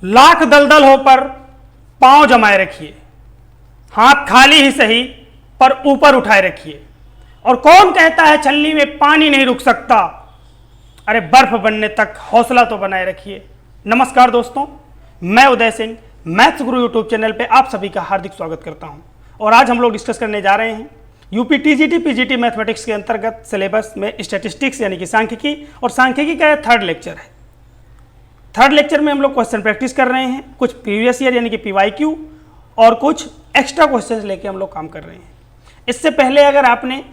लाख दलदल हो पर पांव जमाए रखिए, हाथ खाली ही सही पर ऊपर उठाए रखिए। और कौन कहता है छलनी में पानी नहीं रुक सकता, अरे बर्फ बनने तक हौसला तो बनाए रखिए। नमस्कार दोस्तों, मैं उदय सिंह मैथ्स गुरु यूट्यूब चैनल पे आप सभी का हार्दिक स्वागत करता हूं। और आज हम लोग डिस्कस करने जा रहे हैं UPTGT PGT मैथमेटिक्स के अंतर्गत सिलेबस में स्टैटिस्टिक्स यानी कि सांख्यिकी, और सांख्यिकी का यह थर्ड लेक्चर है। थर्ड लेक्चर में हम लोग क्वेश्चन प्रैक्टिस कर रहे हैं, कुछ प्रीवियस ईयर यानी कि PYQ और कुछ एक्स्ट्रा क्वेश्चंस लेके हम लोग काम कर रहे हैं। इससे पहले अगर आपने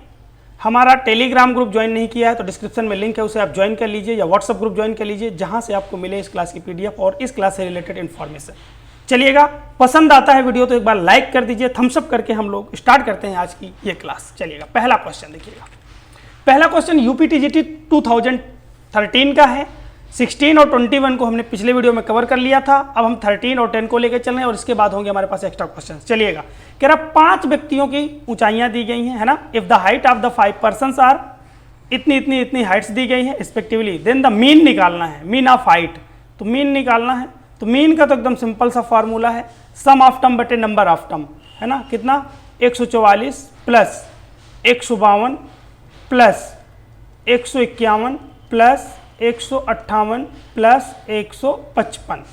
हमारा टेलीग्राम ग्रुप ज्वाइन नहीं किया है तो डिस्क्रिप्शन में लिंक है, उसे आप ज्वाइन कर लीजिए, या व्हाट्सअप ग्रुप ज्वाइन कर लीजिए जहां से आपको मिले इस क्लास की PDF और इस क्लास से रिलेटेड इन्फॉर्मेशन। चलिएगा, पसंद आता है वीडियो तो एक बार लाइक कर दीजिए, थम्स अप करके हम लोग स्टार्ट करते हैं आज की ये क्लास। चलिएगा, पहला क्वेश्चन देखिएगा। पहला क्वेश्चन UPTGT 2013 का है। 16 और 21 को हमने पिछले वीडियो में कवर कर लिया था, अब हम 13 और 10 को लेकर चल रहे हैं और इसके बाद होंगे हमारे पास एक्स्ट्रा क्वेश्चन। चलिएगा, कह रहा 5 व्यक्तियों की ऊंचाइयां दी गई हैं, है ना। If the height of the 5 persons are, इतनी इतनी इतनी हाइट्स दी गई हैं रिस्पेक्टिवली, देन द मीन निकालना है, मीन ऑफ हाइट। तो मीन निकालना है तो मीन का तो एकदम सिंपल सा फार्मूला है, सम ऑफ टर्म बटे नंबर ऑफ टर्म, है ना। कितना 144 plus 152 plus 151 plus 158 plus 155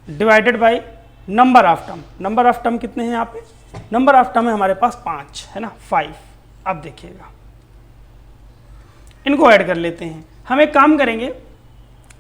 divided by number of term. Number of term कितने हैं यहाँ पे? नंबर ऑफ टर्म है हमारे पास 5, है ना, 5। अब देखिएगा, इनको ऐड कर लेते हैं। हम एक काम करेंगे,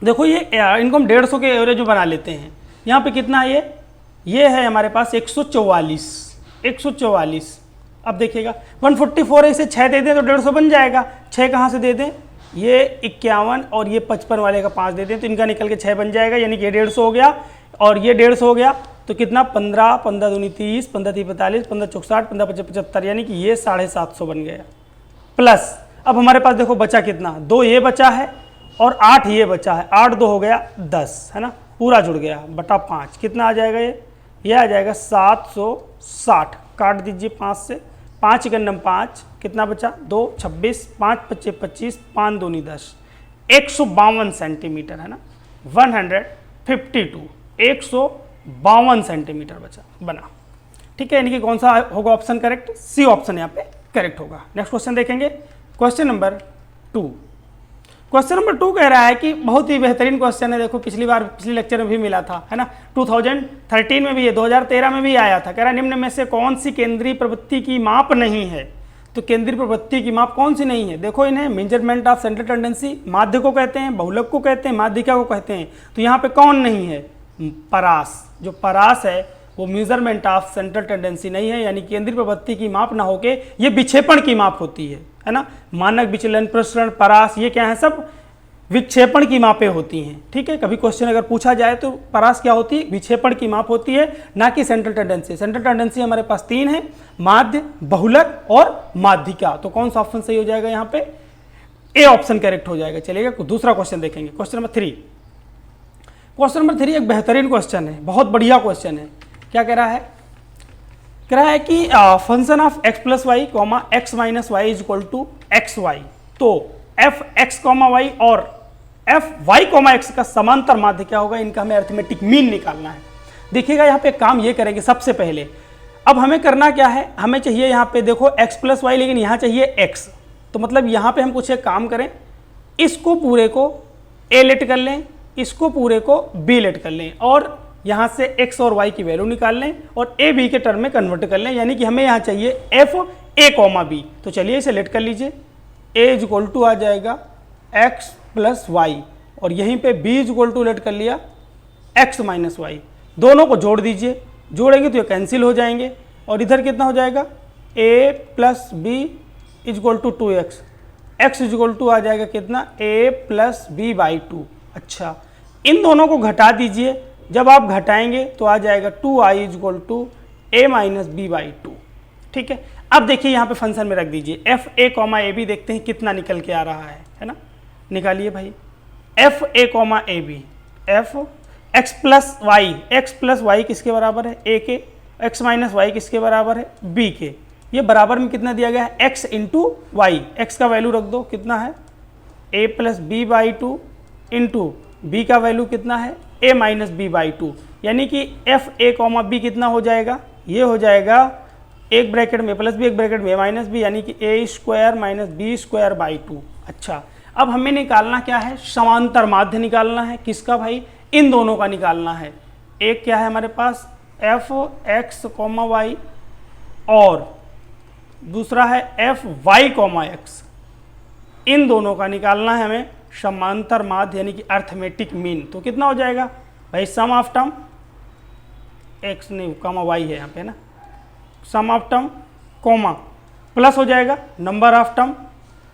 देखो ये इनको हम 150 के एवरेज में बना लेते हैं। यहाँ पे कितना है ये है हमारे पास 144। अब देखिएगा 144 है, इसे 6 दे दें तो 150 बन जाएगा। 6 कहाँ से दे दें? ये 51 और ये 55 वाले का 5 दे दें तो इनका निकल के 6 बन जाएगा, यानी कि ये 150 हो गया और ये 150 हो गया। तो कितना 15, 15 दूनी 30, 15 तीन 45, 15 चौक 60, 15 पच्चीस 75, यानी कि ये 750 बन गया। प्लस अब हमारे पास देखो बचा कितना, 2 ये बचा है और 8 ये बचा है। 8 2 हो गया 10, है ना, पूरा जुड़ गया बटा 5। कितना आ जाएगा ये आ जाएगा 760। काट दीजिए 5 से, 5 गन्नम 5, कितना बचा 2, 26, 5 पच्चीस 25, 5 दूनी 10, 152 सेंटीमीटर, है ना, 152 152 सेंटीमीटर बना। ठीक है, यानी कि कौन सा होगा ऑप्शन करेक्ट? सी ऑप्शन यहाँ पे करेक्ट होगा। नेक्स्ट क्वेश्चन देखेंगे, क्वेश्चन नंबर 2। क्वेश्चन नंबर 2 कह रहा है कि बहुत ही बेहतरीन क्वेश्चन है। देखो पिछली लेक्चर में भी मिला था, है ना, 2013 में भी है, 2013 में भी आया था। कह रहा है निम्न में से कौन सी केंद्रीय प्रवृत्ति की माप नहीं है? तो केंद्रीय प्रवृत्ति की माप कौन सी नहीं है? देखो इन्हें मेजरमेंट ऑफ सेंट्रल टेंडेंसी माध्य को कहते हैं, बहुलक को कहते हैं, माध्यिका को कहते हैं। तो यहाँ पे कौन नहीं है? परास। जो परास है वो मेजरमेंट ऑफ सेंट्रल टेंडेंसी नहीं है, यानी केंद्रीय प्रवृत्ति की माप ना होके ये विक्षेपण की माप होती है ना। मानक विचलन, प्रसरण, परास, ये क्या है? सब विक्षेपण की मापें होती हैं। ठीक है, कभी क्वेश्चन अगर पूछा जाए तो परास क्या होती है? विक्षेपण की माप होती है, ना कि सेंट्रल टेंडेंसी। सेंट्रल टेंडेंसी हमारे पास 3 है, माध्य, बहुलक और माध्यिका। तो कौन सा ऑप्शन सही हो जाएगा यहाँ पे? ए ऑप्शन करेक्ट हो जाएगा। चलिएगा, दूसरा क्वेश्चन देखेंगे, क्वेश्चन नंबर 3। क्वेश्चन नंबर 3 एक बेहतरीन क्वेश्चन है, बहुत बढ़िया क्वेश्चन है। क्या कह रहा है? कह रहा है कि function of x plus y comma x minus y is equal to x y. तो एफ एक्स कॉमा वाई और एफ वाई कॉमा एक्स का समांतर माध्य क्या होगा? इनका हमें अरिथमेटिक मीन निकालना है। देखिएगा यहाँ पे काम ये करेंगे सबसे पहले। अब हमें करना क्या है? हमें चाहिए यहाँ पे देखो x प्लस वाई, लेकिन यहाँ चाहिए x। तो मतलब यहाँ पे हम कुछ एक काम करें, इसको पूरे को a लेट कर लें, इसको पूरे को b लेट कर लें और यहाँ से x और y की वैल्यू निकाल लें और a b के टर्म में कन्वर्ट कर लें, यानी कि हमें यहाँ चाहिए f a कॉमा b। तो चलिए इसे लेट कर लीजिए। a इज इक्वल टू आ जाएगा x प्लस वाई और यहीं पे b is equal to let कर लिया x माइनस वाई। दोनों को जोड़ दीजिए, जोड़ेंगे तो ये कैंसिल हो जाएंगे और इधर कितना हो जाएगा? a plus B is equal to 2x, x is equal to आ जाएगा कितना? a plus B by 2। अच्छा, इन दोनों को घटा दीजिए, जब आप घटाएंगे तो आ जाएगा 2i is equal to a minus B by 2। ठीक है, अब देखिए यहाँ पे फंक्शन में रख दीजिए f a comma a b, देखते हैं कितना निकल के आ रहा है ना। निकालिए भाई, f a comma a b, f x plus y किसके बराबर है? ए के। एक्स माइनस वाई किसके बराबर है? बी के। ये बराबर में कितना दिया गया है? X into Y. एक्स का वैल्यू रख दो, कितना है? A plus B by 2 into B का वैल्यू कितना है? a minus B by two, यानी कि एफ ए कॉमा बी कितना हो जाएगा, ये हो जाएगा एक ब्रैकेट में प्लस बी एक ब्रैकेट में माइनस बी, यानी कि A square minus B square by two. अच्छा, अब हमें निकालना क्या है, समांतर माध्य निकालना है। किसका भाई, इन दोनों का निकालना है। एक क्या है हमारे पास एफ एक्स कॉमा वाई और दूसरा है एफ वाई कॉमा एक्स, इन दोनों का निकालना है हमें समांतर माध्य यानी कि अर्थमेटिक मीन। तो कितना हो जाएगा भाई, सम ऑफ टर्म एक्स नहीं कॉमा वाई है यहाँ पे ना, sum of term comma plus हो जाएगा number of term,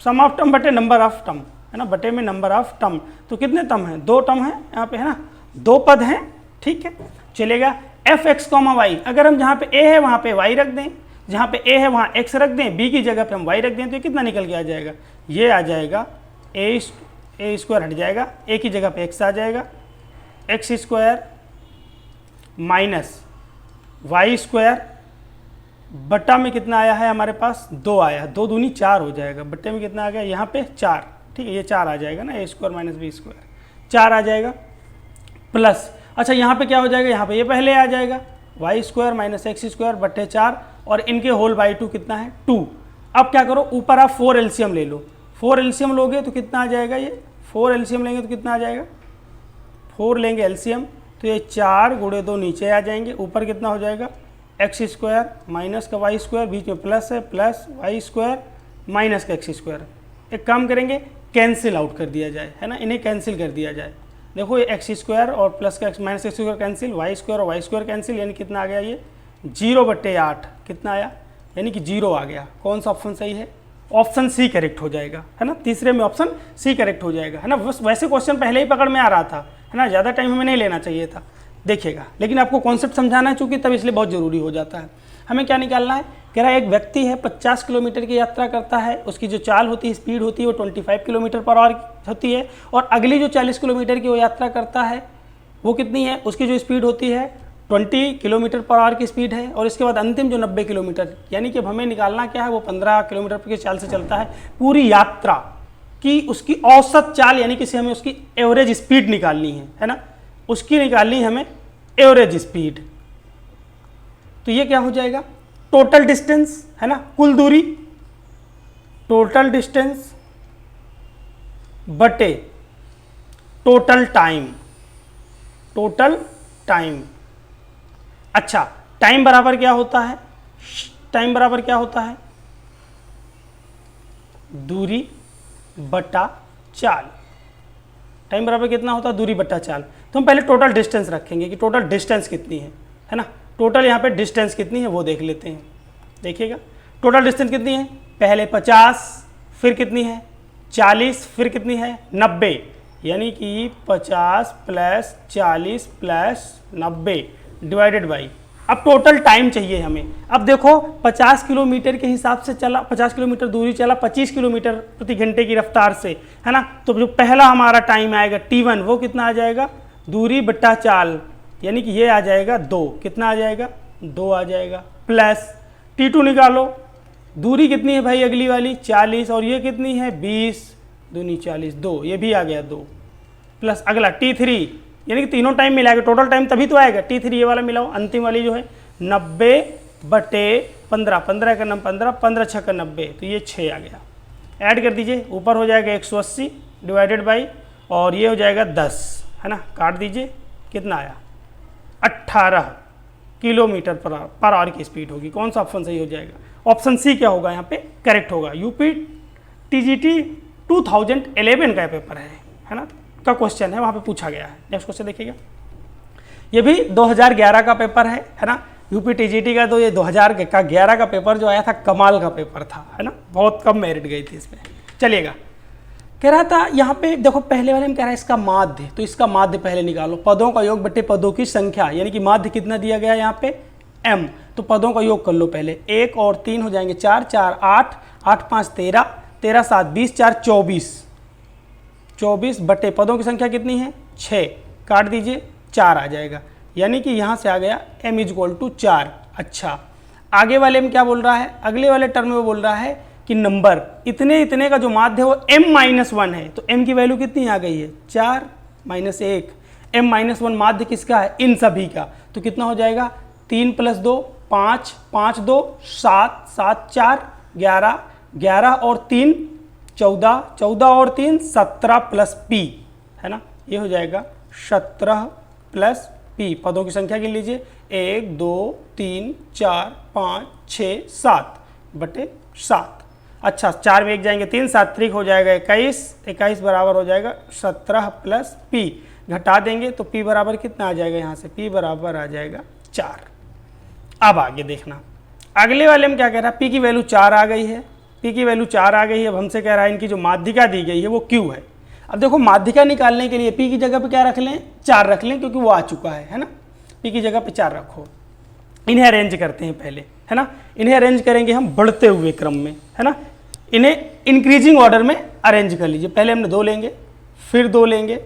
sum of term बटे नंबर ऑफ टर्म है ना, बटे में नंबर ऑफ टर्म। तो कितने टर्म हैं, 2 टर्म हैं यहाँ पे है ना, 2 पद हैं, ठीक है चलेगा। एफ एक्स कॉमा वाई, अगर हम जहाँ पे ए है वहाँ पे वाई रख दें, जहाँ पे ए है वहाँ एक्स रख दें, बी की जगह पे हम वाई रख दें, तो कितना निकल के आ जाएगा, ये आ जाएगा ए स्क्वायर हट जाएगा, ए की जगह पे एक्स आ जाएगा, x square minus y square बट्टा में कितना आया है हमारे पास 2 आया, 2 दूनी 4 हो जाएगा, बट्टे में कितना आ गया यहाँ पे 4, ठीक है ये 4 आ जाएगा ना, ए स्क्वायर माइनस बी स्क्वायर 4 आ जाएगा प्लस। अच्छा यहाँ पे क्या हो जाएगा, यहाँ पे ये पहले आ जाएगा y square minus x square बट्टे 4 और इनके होल बाई 2 कितना है 2। अब क्या करो, ऊपर आप 4 एलसीएम ले लो, 4 एलसीएम लोगे तो कितना आ जाएगा, ये 4 एलसीएम लेंगे तो कितना आ जाएगा, 4 लेंगे एलसीएम तो ये 4 गुणे 2 नीचे आ जाएंगे, ऊपर कितना हो जाएगा एक्स स्क्वायर माइनस का वाई स्क्वायर, बीच में प्लस है प्लस वाई स्क्वायर माइनस का एक्स स्क्वायर। एक काम करेंगे कैंसिल आउट कर दिया जाए है ना, इन्हें कैंसिल कर दिया जाए। देखो ये एक्स स्क्वायर और प्लस का x minus x square cancel, y square और वाई स्क्वायर कैंसिल, यानी कितना आ गया ये 0/8 कितना आया, यानी कि 0 आ गया। कौन सा ऑप्शन सही है, ऑप्शन सी करेक्ट हो जाएगा है ना, तीसरे में ऑप्शन सी करेक्ट हो जाएगा है ना। वैसे क्वेश्चन पहले ही पकड़ में आ रहा था है ना, ज़्यादा टाइम हमें नहीं लेना चाहिए था, देखिएगा, लेकिन आपको कॉन्सेप्ट समझाना है चूंकि तब इसलिए बहुत ज़रूरी हो जाता है। हमें क्या निकालना है, कह रहा है एक व्यक्ति है 50 किलोमीटर की यात्रा करता है, उसकी जो चाल होती है स्पीड होती है वो 25 किलोमीटर पर आवर होती है, और अगली जो 40 किलोमीटर की वो यात्रा करता है वो कितनी है, उसकी जो स्पीड होती है 20 किलोमीटर पर आवर की स्पीड है, और इसके बाद अंतिम जो 90 किलोमीटर, यानी कि हमें निकालना क्या है, वो 15 किलोमीटर की चाल से चलता है। पूरी यात्रा की उसकी औसत चाल, यानी कि हमें उसकी एवरेज स्पीड निकालनी है ना, उसकी निकालनी है हमें एवरेज स्पीड। तो ये क्या हो जाएगा, टोटल डिस्टेंस है ना, कुल दूरी, टोटल डिस्टेंस बटे टोटल टाइम, टोटल टाइम। अच्छा, टाइम बराबर क्या होता है, टाइम बराबर क्या होता है, दूरी बटा चाल। टाइम बराबर कितना होता है, दूरी बटा चाल। तो हम पहले टोटल डिस्टेंस रखेंगे कि टोटल डिस्टेंस कितनी है ना, टोटल यहाँ पे डिस्टेंस कितनी है वो देख लेते हैं। देखिएगा टोटल डिस्टेंस कितनी है, पहले 50, फिर कितनी है 40, फिर कितनी है 90, यानी कि 50 प्लस 40 प्लस 90 डिवाइडेड बाई, अब टोटल टाइम चाहिए हमें। अब देखो 50 किलोमीटर के हिसाब से चला, 50 किलोमीटर दूरी चला 25 किलोमीटर प्रति घंटे की रफ्तार से है ना, तो जो पहला हमारा टाइम आएगा T1 वो कितना आ जाएगा, दूरी बट्टा चाल, यानी कि ये आ जाएगा 2, कितना आ जाएगा 2 आ जाएगा, प्लस T2 निकालो, दूरी कितनी है भाई अगली वाली 40, और ये कितनी है 20 दूनी 40 2, ये भी आ गया 2, प्लस अगला T3, यानी कि तीनों टाइम मिलाएगा, टोटल टाइम तभी तो आएगा, T3 ये वाला मिलाओ, अंतिम वाली जो है 90/15, 15 का नम 15, 15 6 का 90, तो ये 6 आ गया। ऐड कर दीजिए, ऊपर हो जाएगा 180 डिवाइडेड बाई, और ये हो जाएगा 10 है ना, काट दीजिए, कितना आया 18 किलोमीटर पर आवर की स्पीड होगी। कौन सा ऑप्शन सही हो जाएगा, ऑप्शन सी क्या होगा यहाँ पे करेक्ट होगा। UPTGT 2011 का पेपर है ना, का क्वेश्चन है, वहाँ पे पूछा गया है। नेक्स्ट क्वेश्चन देखिएगा, ये भी 2011 का पेपर है ना, UPTGT का तो ये 2011 का पेपर जो आया था कमाल का पेपर था है ना, बहुत कम मेरिट गई थी इसमें। चलिएगा, कह रहा था यहाँ पे देखो पहले वाले में कह रहा है इसका माध्य, तो इसका माध्य पहले निकालो, पदों का योग बट्टे पदों की संख्या, यानी कि माध्य कितना दिया गया है यहाँ पे m, तो पदों का योग कर लो पहले, 1 और 3 हो जाएंगे 4, 4 8, 8 5 13, 13 7 20, 4 24, 24 बट्टे पदों की संख्या कितनी है 6, काट दीजिए 4 आ जाएगा, यानी कि यहाँ से आ गया m = 4। अच्छा, आगे वाले में क्या बोल रहा है, अगले वाले टर्म में वो बोल रहा है कि नंबर इतने इतने का जो माध्य है वो m-1 है, तो m की वैल्यू कितनी आ गई है 4 - 1, m-1 माध्य किसका है, इन सभी का, तो कितना हो जाएगा 3 + 2 5, 5 2 7, 7 4 11, 11 और 3 14, 14 और 3 17 प्लस p है ना, ये हो जाएगा 17 प्लस p। पदों की संख्या गिन लीजिए 1 2 3 4 5 6 7 बटे 7। अच्छा 4 में 1 जाएंगे 3, 7 त्रिक हो जाएगा 21, 21 बराबर हो जाएगा 17 प्लस p, घटा देंगे तो p बराबर कितना आ जाएगा, यहाँ से p बराबर आ जाएगा 4। अब आगे देखना, अगले वाले में क्या कह रहा है, p की वैल्यू 4 आ गई है, p की वैल्यू 4 आ गई है। अब हमसे कह रहा है इनकी जो माध्यिका दी गई है वो q है। अब देखो माध्यिका निकालने के लिए p की जगह पे क्या रख लें, 4 रख लें, क्योंकि वो आ चुका है ना, p की जगह पे 4 रखो। इन्हें अरेंज करते हैं पहले, है ना, इन्हें अरेंज करेंगे हम बढ़ते हुए क्रम में, है ना, इन्हें इंक्रीजिंग ऑर्डर में अरेंज कर लीजिए। पहले हमने 2 लेंगे, फिर 2 लेंगे,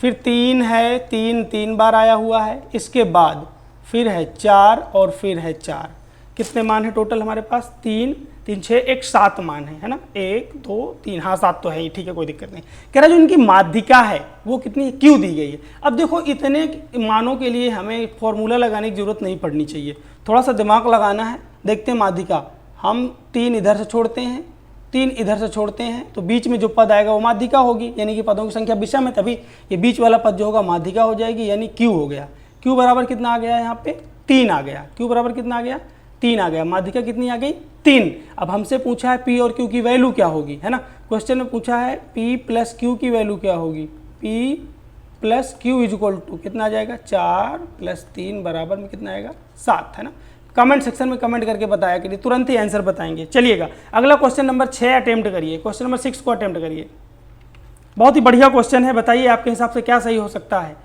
फिर 3 है, 3 बार आया हुआ है, इसके बाद फिर है 4 और फिर है 4। कितने मान है टोटल हमारे पास, 3 3 6 1 7 मान है ना, 1 2 3, हाँ 7 तो है ही, ठीक है कोई दिक्कत नहीं। कह रहा है जो इनकी माध्यिका है वो कितनी है, क्यू दी गई है। अब देखो इतने मानों के लिए हमें फॉर्मूला लगाने की जरूरत नहीं पड़नी चाहिए, थोड़ा सा दिमाग लगाना है। देखते हैं माध्यिका, हम 3 इधर से छोड़ते हैं, 3 इधर से छोड़ते हैं, तो बीच में जो पद आएगा वो माध्यिका होगी, यानी कि पदों की संख्या विषम है, तभी ये बीच वाला पद जो होगा माध्यिका हो जाएगी, यानी क्यू हो गया। क्यू बराबर कितना आ गया, यहाँ पे 3 आ गया, क्यू बराबर कितना आ गया, 3 आ गया, माध्यिका कितनी आ गई, 3। अब हमसे पूछा है p और q की वैल्यू क्या होगी, है ना, क्वेश्चन में पूछा है p + q की वैल्यू क्या होगी, p + q = कितना आ जाएगा, 4 + 3 बराबर में कितना आएगा, 7, है ना। कमेंट सेक्शन में कमेंट करके बताया करिए, तुरंत ही आंसर बताएंगे। चलिएगा अगला क्वेश्चन नंबर 6 अटेम्प्ट करिए, क्वेश्चन नंबर 6 को अटेम्प्ट करिए। बहुत ही बढ़िया क्वेश्चन है, बताइए आपके हिसाब से क्या सही हो सकता है।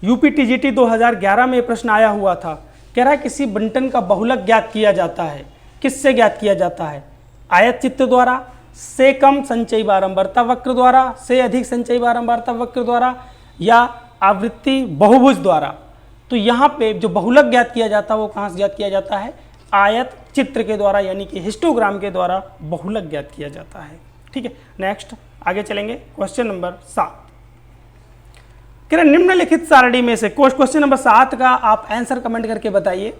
UPTGT 2011 में प्रश्न आया हुआ था, कह रहा है किसी बंटन का बहुलक ज्ञात किया जाता है, किससे ज्ञात किया जाता है, आयत चित्र द्वारा, से कम संचयी बारंबारता वक्र द्वारा, से अधिक संचयी बारंबारता वक्र द्वारा, या आवृत्ति बहुभुज द्वारा। तो यहाँ पे जो बहुलक ज्ञात किया जाता है वो कहाँ से ज्ञात किया जाता है, आयत चित्र के द्वारा, यानी कि हिस्टोग्राम के द्वारा बहुलक ज्ञात किया जाता है। ठीक है, नेक्स्ट आगे चलेंगे, क्वेश्चन नंबर 7। कह रहे निम्नलिखित सारणी में से क्वेश्चन नंबर 7 का आप आंसर कमेंट करके बताइए।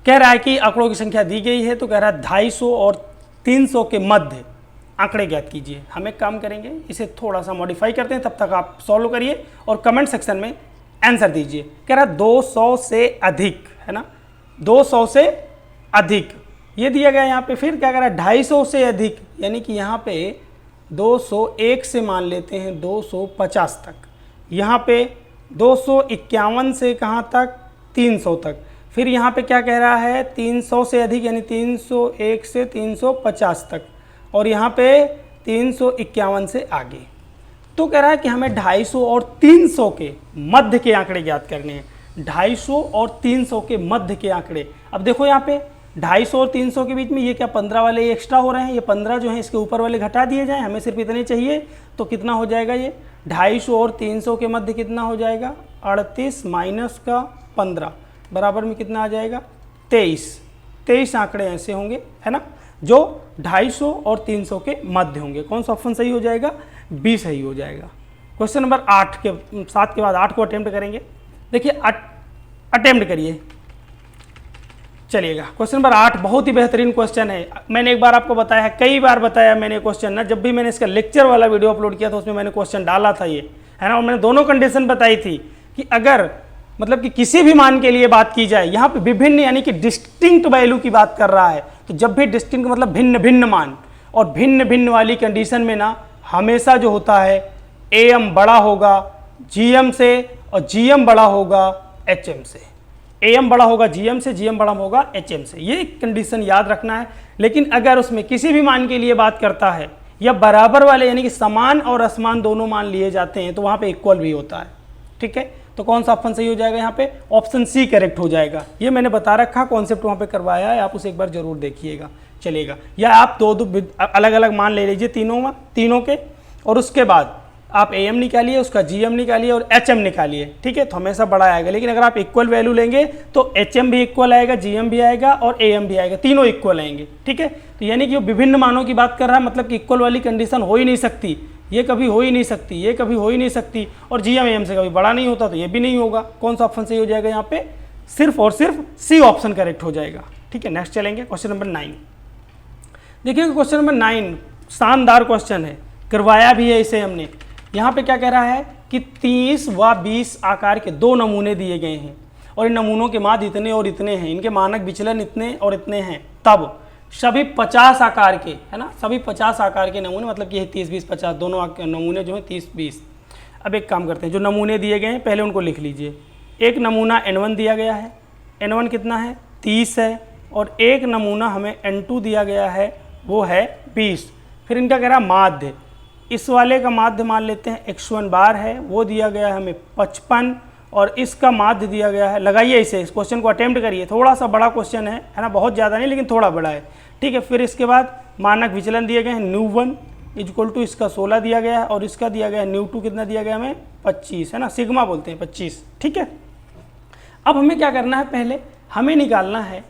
कह रहा है कि आंकड़ों की संख्या दी गई है, तो कह रहा है 250 और 300 के मध्य आंकड़े ज्ञात कीजिए। हम एक काम करेंगे, इसे थोड़ा सा मॉडिफाई करते हैं, तब तक आप सॉल्व करिए और कमेंट सेक्शन में आंसर दीजिए। कह रहा है 200 से अधिक, है ना, 200 से अधिक ये दिया गया। यहाँ पे फिर क्या कह रहा है 250 से अधिक, यानी कि यहाँ पे 201 से मान लेते हैं 250 तक, यहाँ पे 251 से कहाँ तक, 300 तक। फिर यहाँ पे क्या कह रहा है 300 से अधिक, यानी 301 से 350 तक, और यहाँ पे 351 से आगे। तो कह रहा है कि हमें 250 और 300 के मध्य के आंकड़े ज्ञात करने हैं, 250 और 300 के मध्य के आंकड़े। अब देखो यहाँ पे 250 और 300 के बीच में ये क्या 15 वाले एक्स्ट्रा हो रहे हैं, ये 15 जो हैं इसके ऊपर वाले घटा दिए जाएं, हमें सिर्फ इतने चाहिए। तो कितना हो जाएगा ये 250 और 300 के मध्य कितना हो जाएगा, 38 माइनस का 15 बराबर में कितना आ जाएगा, 23 आंकड़े ऐसे होंगे, है ना, जो 250 और 300 के मध्य होंगे। कौन सा ऑप्शन सही हो जाएगा, बी सही हो जाएगा। क्वेश्चन नंबर 7 के बाद 8 को अटेम्प्ट करेंगे। देखिए अटेम्प्ट करिए, चलिएगा। क्वेश्चन नंबर 8 बहुत ही बेहतरीन क्वेश्चन है। मैंने एक बार आपको बताया है, कई बार बताया मैंने क्वेश्चन ना, जब भी मैंने इसका लेक्चर वाला वीडियो अपलोड किया था उसमें मैंने क्वेश्चन डाला था ये, है ना, और मैंने दोनों कंडीशन बताई थी कि अगर मतलब कि किसी भी मान के लिए बात की जाए, यहाँ पे विभिन्न यानी कि डिस्टिंक्ट वैल्यू की बात कर रहा है, तो जब भी डिस्टिंक्ट मतलब भिन्न भिन्न मान, और भिन्न भिन्न वाली कंडीशन में ना हमेशा जो होता है AM बड़ा होगा GM से और GM बड़ा होगा HM से, AM बड़ा होगा GM से, GM बड़ा होगा HM से, ये कंडीशन याद रखना है। लेकिन अगर उसमें किसी भी मान के लिए बात करता है या बराबर वाले यानी कि समान और असमान दोनों मान लिए जाते हैं, तो वहाँ पे इक्वल भी होता है। ठीक है, तो कौन सा ऑप्शन सही हो जाएगा, यहाँ पे ऑप्शन सी करेक्ट हो जाएगा। ये मैंने बता रखा, कॉन्सेप्ट वहाँ पे करवाया है, आप उसे एक बार जरूर देखिएगा, चलेगा। या आप दो अलग अलग मान ले लीजिए तीनों के, और उसके बाद आप AM निकालिए, उसका GM निकालिए और HM निकालिए। ठीक है, तो हमेशा बड़ा आएगा। लेकिन अगर आप इक्वल वैल्यू लेंगे तो HM भी इक्वल आएगा, GM भी आएगा और AM भी आएगा, तीनों इक्वल आएंगे। ठीक है, तो यानी कि वो विभिन्न मानों की बात कर रहा है, मतलब कि इक्वल वाली कंडीशन हो ही नहीं सकती। ये कभी हो ही नहीं सकती, ये कभी हो ही नहीं सकती, और GM से कभी बड़ा नहीं होता, तो ये भी नहीं होगा। कौन सा ऑप्शन सही हो जाएगा यहाँ पे? सिर्फ और सिर्फ सी ऑप्शन करेक्ट हो जाएगा। ठीक है, नेक्स्ट चलेंगे क्वेश्चन नंबर 9। देखिए क्वेश्चन नंबर 9 शानदार क्वेश्चन है, करवाया भी है इसे हमने। यहाँ पे क्या कह रहा है कि 30 व 20 आकार के 2 नमूने दिए गए हैं और इन नमूनों के माध्य इतने और इतने हैं, इनके मानक विचलन इतने और इतने हैं, तब सभी 50 आकार के, है ना, सभी 50 आकार के नमूने, मतलब कि 30 20 50 दोनों नमूने जो हैं 30 20। अब एक काम करते हैं, जो नमूने दिए गए हैं पहले उनको लिख लीजिए। एक नमूना N1 दिया गया है, N1 कितना है? 30 है, और एक नमूना हमें N2 दिया गया है, वो है 20। फिर इनका कह रहा है माध्य, इस वाले का माध्य मान लेते हैं x1 बार है, वो दिया गया है हमें 55, और इसका माध्य दिया गया है, लगाइए इसे, इस क्वेश्चन को अटेम्प्ट करिए, थोड़ा सा बड़ा क्वेश्चन है ना, बहुत ज़्यादा नहीं लेकिन थोड़ा बड़ा है। ठीक है, फिर इसके बाद मानक विचलन दिए गए हैं, न्यू1 इक्वल टू इसका 16 दिया गया है, और इसका दिया गया है न्यू2 कितना दिया गया हमें? 25, है ना, सिग्मा बोलते हैं 25। ठीक है, अब हमें क्या करना है, पहले हमें निकालना है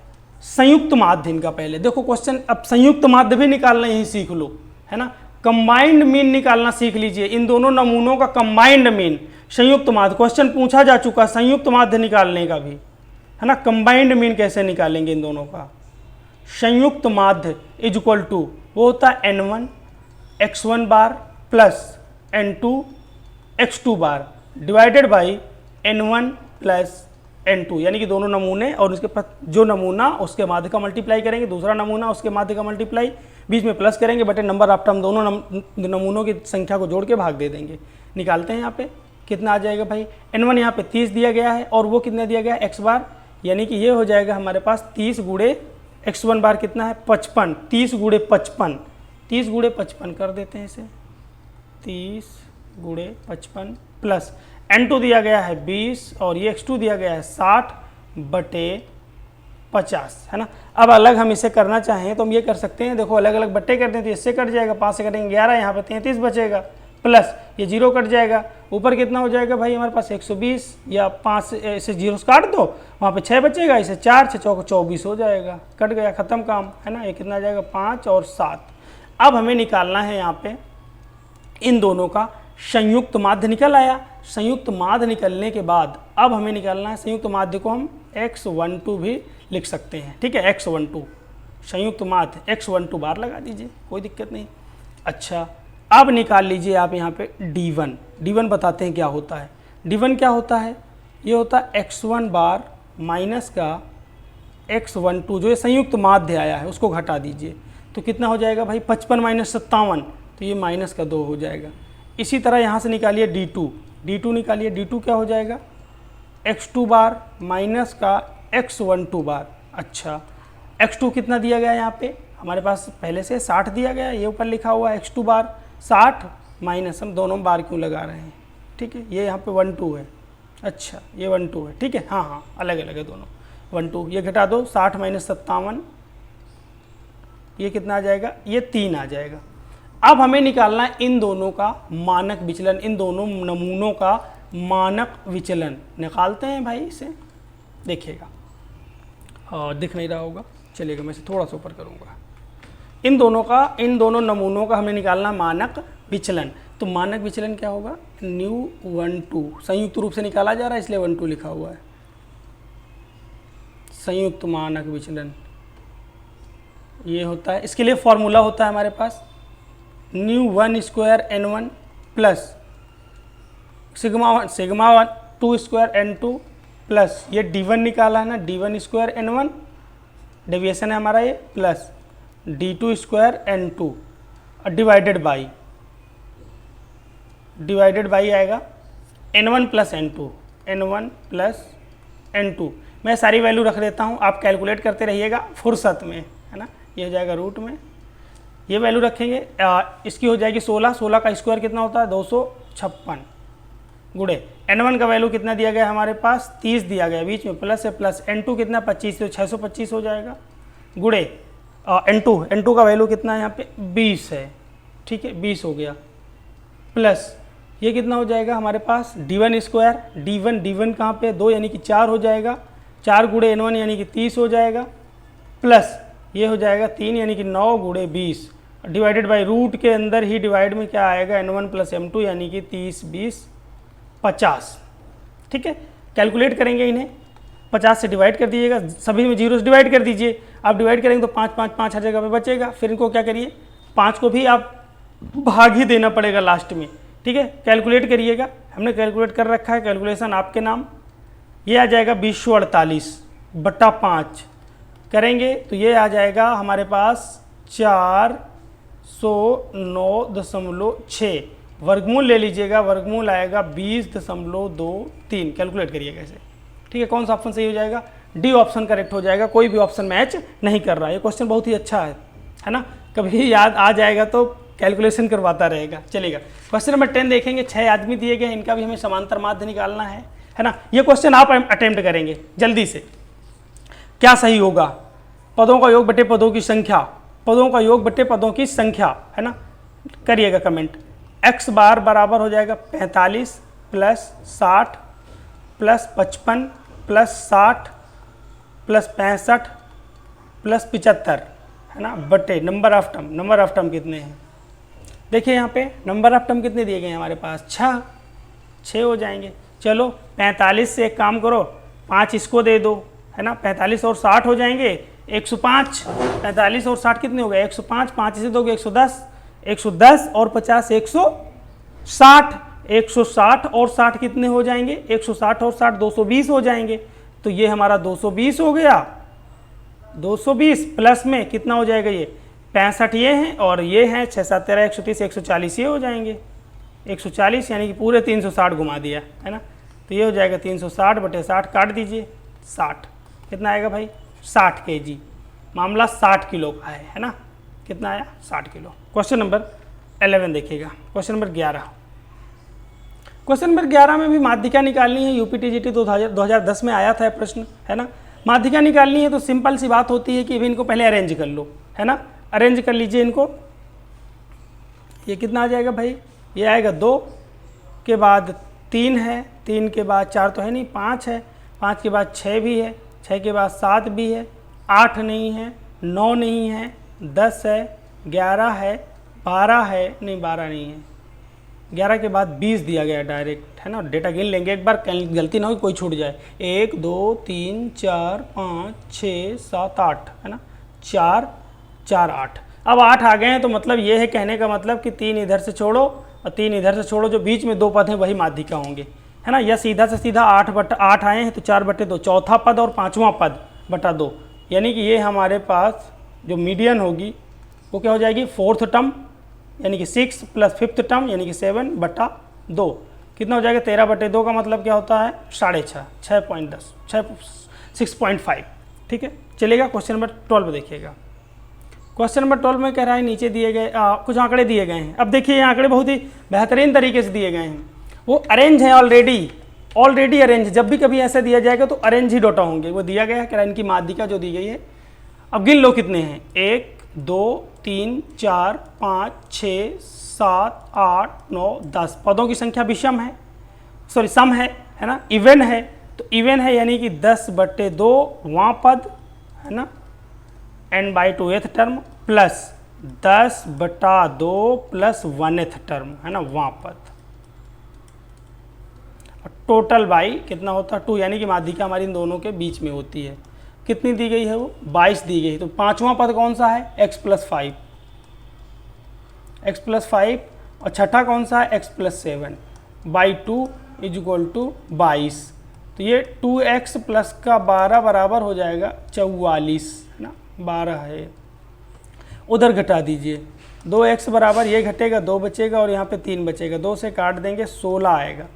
संयुक्त माध्य इनका। पहले देखो क्वेश्चन, अब संयुक्त माध्य भी निकालना यही सीख लो, है ना, कंबाइंड मीन निकालना सीख लीजिए, इन दोनों नमूनों का कंबाइंड मीन, संयुक्त माध्य। क्वेश्चन पूछा जा चुका संयुक्त माध्य निकालने का भी, है ना, कंबाइंड मीन कैसे निकालेंगे इन दोनों का? संयुक्त माध्य इज इक्वल टू, वो होता है N1 x1 bar plus N2 x2 bar divided by N1 plus N2, यानी कि दोनों नमूने और उसके जो नमूना उसके माध्य का मल्टीप्लाई करेंगे, दूसरा नमूना उसके माध्य का मल्टीप्लाई, बीच में प्लस करेंगे, बटे नंबर आफ्टर हम दोनों नमूनों की संख्या को जोड़ के भाग दे देंगे। निकालते हैं यहाँ पे कितना आ जाएगा भाई? N1 यहाँ पे 30 दिया गया है, और वो कितना दिया गया है? x बार, यानी कि ये हो जाएगा हमारे पास 30 गुणे x1 बार कितना है? 55। 30 गुणे 55, 30 गुणे 55 कर देते हैं इसे, 30 गुणे 55 प्लस N2 दिया गया है 20, और ये x2 दिया गया है 60 बटे 50, है ना। अब अलग हम इसे करना चाहें तो हम ये कर सकते हैं, देखो अलग अलग बट्टे कर दें तो इससे कट जाएगा, 5 से कटेंगे 11, यहाँ पे 33 बचेगा, प्लस ये 0 कट जाएगा, ऊपर कितना हो जाएगा भाई हमारे पास? 120, या 5 इसे 0 से काट दो, वहाँ पे 6 बचेगा, इसे 4 6 चौक 24 हो जाएगा, कट गया, ख़त्म काम, है ना। ये कितना आ जाएगा? 5 और 7। अब हमें निकालना है यहाँ पे इन दोनों का संयुक्त माध्य। निकल आया संयुक्त माध्य। निकलने के बाद अब हमें निकालना है संयुक्त माध्य को हम x12 भी लिख सकते हैं। ठीक है, x12 संयुक्त माध्य x12 बार लगा दीजिए, कोई दिक्कत नहीं। अच्छा, अब निकाल लीजिए आप यहाँ पे d1। d1 बताते हैं क्या होता है। d1 क्या होता है? ये होता है x1 बार माइनस का x12, जो ये संयुक्त माध्य आया है उसको घटा दीजिए, तो कितना हो जाएगा भाई? 55 माइनस 57, तो ये माइनस का 2 हो जाएगा। इसी तरह यहाँ से निकालिए d2। d2 निकालिए, d2 क्या हो जाएगा? x2 बार माइनस का x12 बार। अच्छा, x2 कितना दिया गया है यहाँ पे? हमारे पास पहले से 60 दिया गया है, ये ऊपर लिखा हुआ है x2 बार 60 माइनस, हम दोनों बार क्यों लगा रहे हैं? ठीक है, ये यहाँ पे 1 2 है। अच्छा, ये 1 2 है। ठीक है, हाँ हाँ, अलग अलग है दोनों, 1 2। ये घटा दो, 60 माइनस 57, ये कितना आ जाएगा? ये 3 आ जाएगा। अब हमें निकालना है इन दोनों का मानक विचलन, इन दोनों नमूनों का मानक विचलन। निकालते हैं भाई इसे, देखिएगा, हाँ दिख नहीं रहा होगा, चलिएगा मैं इसे थोड़ा सा ऊपर करूँगा। इन दोनों नमूनों का हमें निकालना मानक विचलन। तो मानक विचलन क्या होगा? न्यू12, संयुक्त रूप से निकाला जा रहा है इसलिए 1 2 लिखा हुआ है। संयुक्त मानक विचलन ये होता है, इसके लिए फॉर्मूला होता है हमारे पास न्यू1 square n1 plus sigma 2 square n2 plus ये d1 निकाला है ना, d1 स्क्वायर n1 डेविएशन है हमारा ये, प्लस d2 स्क्वायर n2 और डिवाइडेड बाई आएगा n1 plus n2, n1 plus n2। मैं सारी वैल्यू रख देता हूँ, आप कैलकुलेट करते रहिएगा फुर्सत में, है ना। ये हो जाएगा रूट में, ये वैल्यू रखेंगे, इसकी हो जाएगी 16, 16 का स्क्वायर कितना होता है? 256 गुड़े n1 का वैल्यू कितना दिया गया है हमारे पास? 30 दिया गया, बीच में प्लस है, प्लस n2 कितना? 25, तो 625 हो जाएगा, गुड़े n2 का वैल्यू कितना है यहाँ पे? 20 है। ठीक है, 20 हो गया, प्लस ये कितना हो जाएगा हमारे पास? d1 स्क्वायर, d1 कहाँ पे? 2 यानी कि 4 हो जाएगा, 4 गुड़े n1 यानी कि 30 हो जाएगा, प्लस ये हो जाएगा 3 यानी कि 9 गुड़े 20, डिवाइडेड बाई रूट के अंदर ही डिवाइड में क्या आएगा n1 प्लस m2 यानी कि 30 20 50। ठीक है, कैलकुलेट करेंगे इन्हें, 50 से डिवाइड कर दीजिएगा, सभी में 0 से डिवाइड कर दीजिए। आप डिवाइड करेंगे तो 5 5 5 हर जगह पे बचेगा। फिर इनको क्या करिए, 5 को भी आप भाग ही देना पड़ेगा लास्ट में। ठीक है, कैलकुलेट करिएगा, हमने कैलकुलेट कर रखा है, कैलकुलेशन आपके नाम। ये आ जाएगा 2048/5 करेंगे तो ये आ जाएगा हमारे पास 409.6। वर्गमूल ले लीजिएगा, वर्गमूल आएगा 20.23। कैलकुलेट करिएगा इसे। ठीक है, कौन सा ऑप्शन सही हो जाएगा, डी ऑप्शन करेक्ट हो जाएगा, कोई भी ऑप्शन मैच नहीं कर रहा है। ये क्वेश्चन बहुत ही अच्छा है ना, कभी याद आ जाएगा तो कैलकुलेशन करवाता रहेगा। चलेगा, क्वेश्चन नंबर 10 देखेंगे। 6 आदमी दिए गए हैं, इनका भी हमें समांतर माध्य निकालना है ना। ये क्वेश्चन आप अटेम्प्ट करेंगे जल्दी से। क्या सही होगा, पदों का योग बटे पदों की संख्या, पदों का योग बटे पदों की संख्या, है ना, करिएगा कमेंट। x बार बराबर हो जाएगा 45 plus 60 plus 55 plus 60 plus 65 plus 75, है ना, बटे number of term. Number of term कितने हैं, देखिए यहाँ पे नंबर ऑफ टर्म कितने दिए गए हैं हमारे पास, 6 हो जाएंगे। चलो 45 से एक काम करो, 5 इसको दे दो, है ना, 45 और 60 हो जाएंगे 105। 45 और 60 कितने हो गए, 105, 5 इसे दोगे 110, 110 और 50 160, 160 और 60 कितने हो जाएंगे, 160 और 60 220 हो जाएंगे। तो ये हमारा 220 हो गया, 220 प्लस में कितना हो जाएगा, ये 65 ये हैं और ये हैं 6 7 13 130 140 ये हो जाएंगे, 140 यानी कि पूरे 360 घुमा दिया, है ना। तो ये हो जाएगा 360 बटे 60, काट दीजिए 60, कितना आएगा भाई 60 kg। मामला 60 किलो का है ना, कितना आया 60 किलो। क्वेश्चन नंबर 11 देखिएगा, क्वेश्चन नंबर 11। क्वेश्चन नंबर 11 में भी माध्यिका निकालनी है, UPTGT 2010 में आया था प्रश्न, है ना। माध्यिका निकालनी है तो सिंपल सी बात होती है कि इनको पहले अरेंज कर लो, है ना, अरेंज कर लीजिए इनको। ये कितना आ जाएगा भाई, ये आएगा 2 के बाद 3 है, 3 के बाद 4 तो है नहीं, 5 है, 5 के बाद 6 भी है, 6 के बाद 7 भी है, 8 नहीं है, 9 नहीं है, 10 है, 11 है, 12 है, नहीं 12 नहीं है, 11 के बाद 20 दिया गया डायरेक्ट, है ना। डेटा गिन लेंगे एक बार, गलती ना हो कोई छूट जाए। 1 2 3 4 5 6 7 8, है ना, 4 4 8। अब 8 आ गए हैं तो मतलब ये है, कहने का मतलब कि 3 इधर से छोड़ो और 3 इधर से छोड़ो, जो बीच में 2 पद हैं वही माध्यिका होंगे, है ना। या सीधा से सीधा 8 आए हैं तो 4/2, चौथा पद और 5वां पद बटा 2, यानी कि ये हमारे पास जो मीडियन होगी वो क्या हो जाएगी, 4th टर्म यानी कि 6 प्लस 5th टर्म यानी कि 7/2, कितना हो जाएगा 13/2 का मतलब क्या होता है 6.5, 6.5। ठीक है, चलेगा। क्वेश्चन नंबर 12 देखिएगा। क्वेश्चन नंबर 12 में कह रहा है नीचे दिए गए कुछ आंकड़े दिए गए हैं। अब देखिए ये आंकड़े बहुत ही बेहतरीन तरीके से दिए गए हैं, वो अरेंज है ऑलरेडी अरेंज। जब भी कभी ऐसा दिया जाएगा तो अरेंज ही डोटा होंगे, वो दिया गया है कि इनकी माध्यिका जो दी गई है। अब गिन लो कितने हैं, 1 2 3 4 5 6 7 8 9 10। पदों की संख्या भी सम है ना, इवन है। तो इवन है यानी कि 10/2 वहाँ पद, है ना, n/2th term plus 10/2 plus 1th term, है ना, वहाँ पद। टोटल बाई कितना होता है 2, यानी कि माध्यिका हमारी इन दोनों के बीच में होती है। कितनी दी गई है वो 22 दी गई है। तो 5वां पद कौन सा है, x + 5, और छठा कौन सा है x + 7 बाई 2 = 22। तो ये 2x प्लस का 12 बराबर हो जाएगा 44, है ना, 12 है। उधर घटा दीजिए, 2x बराबर ये घटेगा 2 बचेगा और यहाँ पे 3 बचेगा, 2 से काट देंगे 16 आएगा।